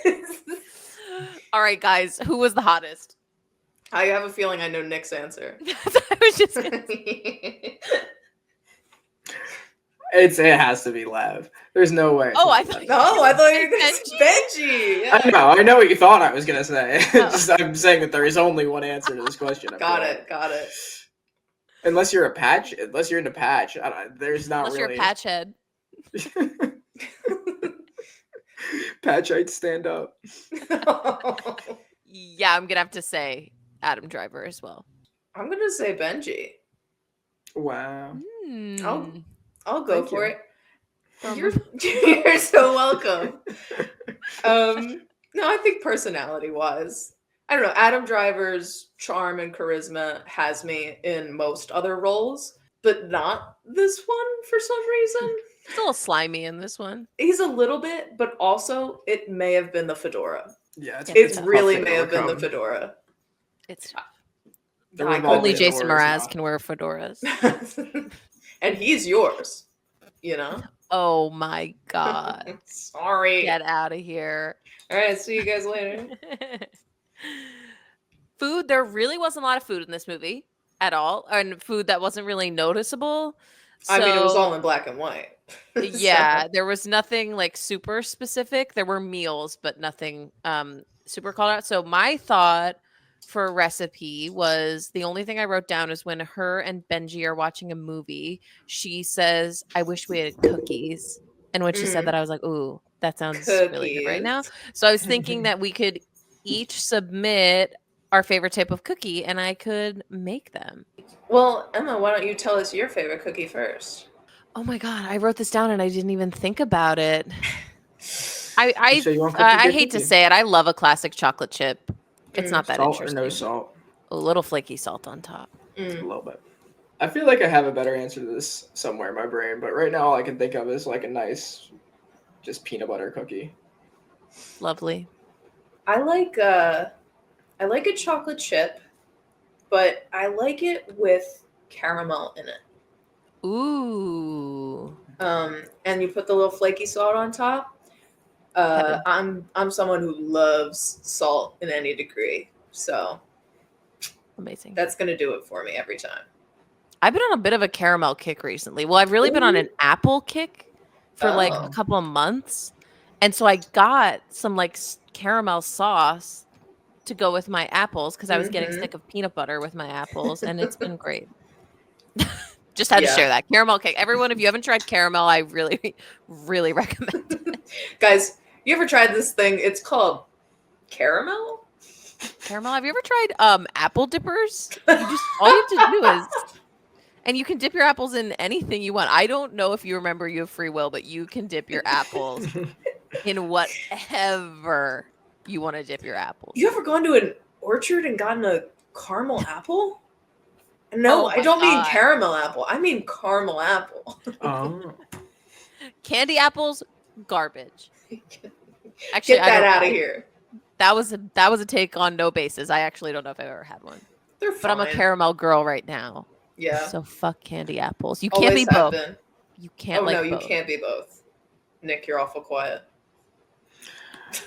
All right, guys, who was the hottest? I have a feeling I know Nick's answer. I was just it has to be Lev. There's no way. I thought you were going to say Benji. Yeah. I know what you thought I was going to say. I'm saying that there is only one answer to this question. Got it. Unless you're into patch, there's not unless really. You're a patch head. Patchites stand up. Yeah, I'm gonna have to say Adam Driver as well. I'm gonna say Benji. Wow. I'll go for it. You're so welcome. No, I think personality-wise, I don't know. Adam Driver's charm and charisma has me in most other roles, but not this one for some reason. He's a little slimy in this one. He's a little bit, but also it may have been the fedora. Yeah, it really may have been the fedora. It's only Jason Mraz can wear fedoras. And he's yours, you know? Oh my God. Sorry. Get out of here. All right, see you guys later. Food, there really wasn't a lot of food in this movie at all, and food that wasn't really noticeable. So, I mean, it was all in black and white. Yeah, there was nothing like super specific. There were meals, but nothing super called out. So my thought for a recipe was, the only thing I wrote down is when her and Benji are watching a movie, she says, "I wish we had cookies." And when she said that, I was like, "Ooh, that sounds really good right now." So I was thinking that we could each submit our favorite type of cookie and I could make them. Well, Emma, why don't you tell us your favorite cookie first? Oh my God, I wrote this down and I didn't even think about it. I hate to say it, I love a classic chocolate chip. It's not that salt interesting. Or no salt? A little flaky salt on top. A little bit. I feel like I have a better answer to this somewhere in my brain, but right now all I can think of is like a nice, just peanut butter cookie. Lovely. I like a chocolate chip, but I like it with caramel in it. Ooh. And you put the little flaky salt on top. I'm someone who loves salt in any degree, so amazing. That's gonna do it for me every time. I've been on a bit of a caramel kick recently. Well, I've really been on an apple kick for like a couple of months, and so I got some like caramel sauce to go with my apples because I was getting sick of peanut butter with my apples, and it's been great. Just had to share that caramel cake. Everyone, if you haven't tried caramel, I really, really recommend it. Guys, you ever tried this thing? It's called caramel. Caramel. Have you ever tried apple dippers? All you have to do is, and you can dip your apples in anything you want. I don't know if you remember you have free will, but you can dip your apples in whatever you want to dip your apples. You ever gone to an orchard and gotten a caramel apple? No, I don't mean caramel apple. I mean caramel apple. Oh. Candy apples, garbage. Actually, get that out of here. That was a take on no basis. I actually don't know if I've ever had one. They're fine. But I'm a caramel girl right now. Yeah. So fuck candy apples. You can't be both. You can't both. You can't be both. Nick, you're awful quiet.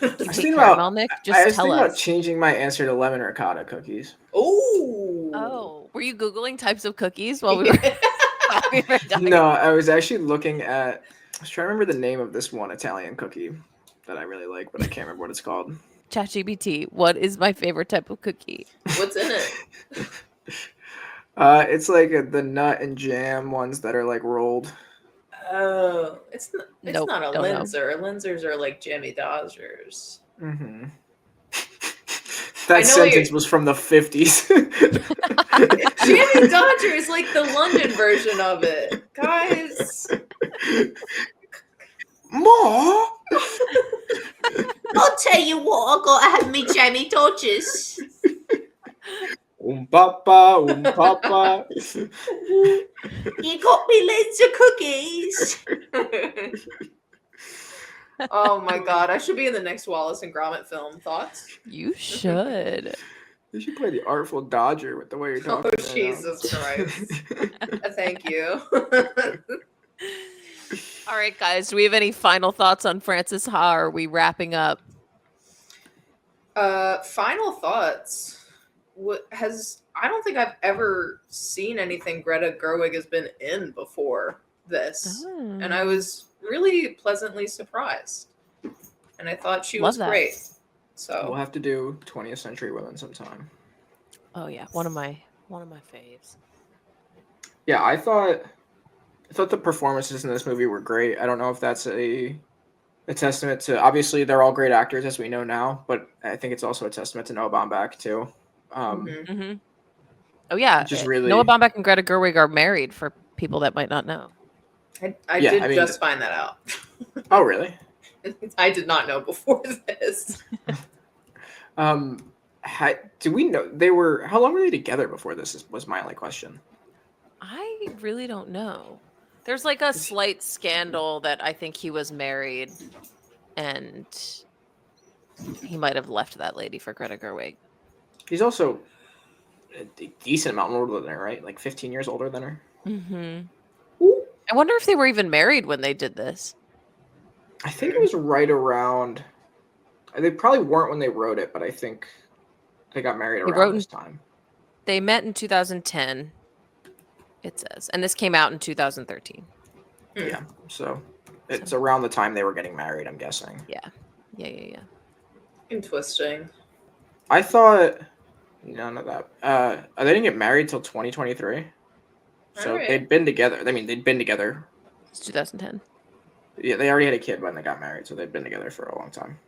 You hate caramel, Nick? Just tell us. I was thinking about changing my answer to lemon ricotta cookies. Oh. Were you Googling types of cookies while we were No, I was actually looking at, I was trying to remember the name of this one Italian cookie that I really like, but I can't remember what it's called. ChatGPT, what is my favorite type of cookie? What's in it? It's like the nut and jam ones that are like rolled. Oh, it's not. It's Nope, not a don't know. Linzer. Linsers are like Jammy Dodgers. Mm-hmm. I That know what sentence you're. was from the 50s. Jammy Dodger is like the London version of it, guys. More? I'll tell you what, I gotta have me Jamie Dodgers. Papa, papa. You got me Linzer cookies. Oh my god, I should be in the next Wallace and Gromit film. Thoughts? You should. You should play the Artful Dodger with the way you're talking. Oh, right Jesus now. Christ. Thank you. All right, guys. Do we have any final thoughts on Frances Ha? Or are we wrapping up? Final thoughts. I don't think I've ever seen anything Greta Gerwig has been in before this. And I was really pleasantly surprised. And I thought she was great. So we'll have to do 20th Century Women sometime. Oh yeah, one of my faves. Yeah, I thought the performances in this movie were great. I don't know if that's a testament to, obviously they're all great actors as we know now, but I think it's also a testament to Noah Baumbach too. Oh yeah, just really... Noah Baumbach and Greta Gerwig are married, for people that might not know. I did just find that out. Oh really? I did not know before this. Do we know they were? How long were they together before this? Was my only question. I really don't know. There's like a slight scandal that I think he was married, and he might have left that lady for Greta Gerwig. He's also a decent amount older than her, right? Like 15 years older than her. Mm-hmm. I wonder if they were even married when they did this. I think it was right around. They probably weren't when they wrote it, but I think they got married around this time. They met in 2010, it says. And this came out in 2013. Yeah, so it's around the time they were getting married, I'm guessing. Yeah. Interesting. I thought none of that. They didn't get married till 2023. So they'd been together. I mean, they'd been together. It's 2010. Yeah, they already had a kid when they got married, so they'd been together for a long time.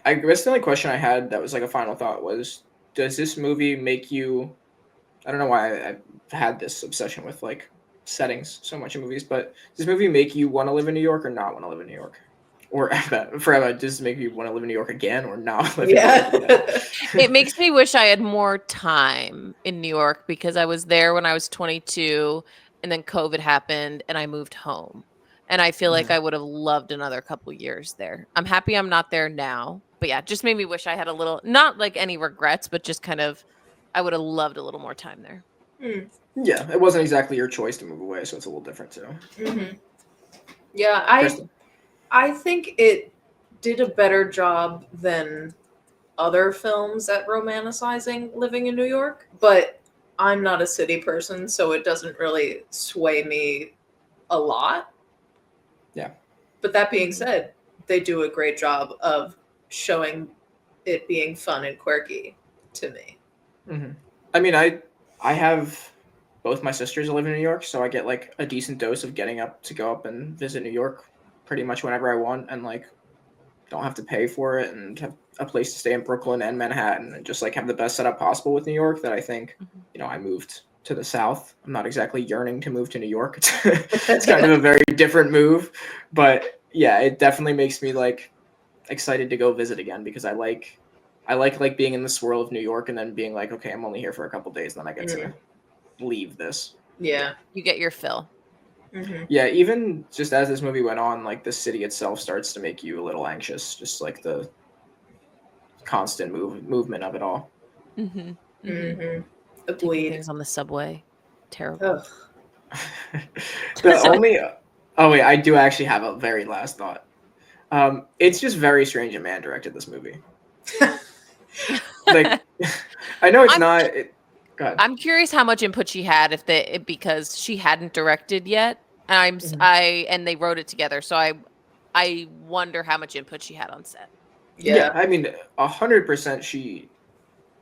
I guess the only question I had that was like a final thought was, does this movie make you... I don't know why I've had this obsession with like settings so much in movies, but does this movie make you want to live in New York or not want to live in New York? Or forever, does it make you want to live in New York again or not live in New York again? It makes me wish I had more time in New York, because I was there when I was 22 and then COVID happened and I moved home. And I feel like I would have loved another couple years there. I'm happy I'm not there now. But yeah, just made me wish I had a little, not like any regrets, but just kind of, I would have loved a little more time there. Yeah, it wasn't exactly your choice to move away, so it's a little different too. Yeah, I think it did a better job than other films at romanticizing living in New York, but I'm not a city person, so it doesn't really sway me a lot. Yeah. But that being said, they do a great job of showing it being fun and quirky to me. I mean, I have both my sisters live in New York, so I get like a decent dose of getting up to go up and visit New York pretty much whenever I want, and like don't have to pay for it, and have a place to stay in Brooklyn and Manhattan, and just like have the best setup possible with New York. That I think, I moved to the South. I'm not exactly yearning to move to New York. It's kind of a very different move, but yeah, it definitely makes me like excited to go visit again, because I like being in the swirl of New York and then being like, okay, I'm only here for a couple days, then I get to leave this. Yeah. You get your fill. Yeah, even just as this movie went on, like the city itself starts to make you a little anxious, just like the constant movement of it all. Things on the subway. Terrible. Oh wait, I do actually have a very last thought. It's just very strange a man directed this movie. Like, I know it's not. Go ahead. I'm curious how much input she had because she hadn't directed yet, and and they wrote it together. So I wonder how much input she had on set. Yeah, I mean, 100%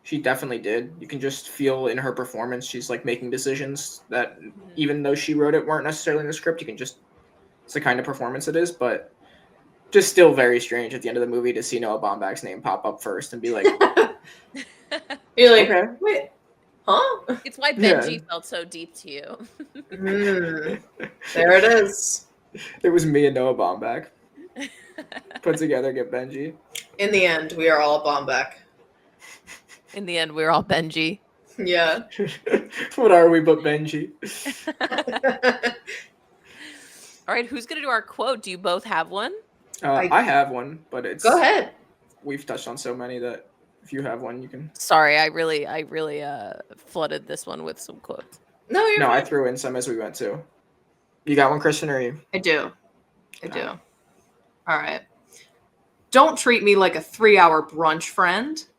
She definitely did. You can just feel in her performance she's like making decisions that even though she wrote it weren't necessarily in the script, you can just it's the kind of performance it is, but just still very strange at the end of the movie to see Noah Baumbach's name pop up first and be like You're like, okay. wait, huh? It's why Benji felt so deep to you. There it is. It was me and Noah Baumbach. Put together, get Benji. In the end, we are all Baumbach. In the end, we're all Benji. Yeah. What are we but Benji? All right, who's gonna do our quote? Do you both have one? I have one, but it's Go ahead. We've touched on so many that if you have one, you can. Sorry, I really flooded this one with some quotes. No, you're fine. I threw in some as we went too. You got one, Kristen, or you? I do. All right. Don't treat me like a 3-hour brunch friend.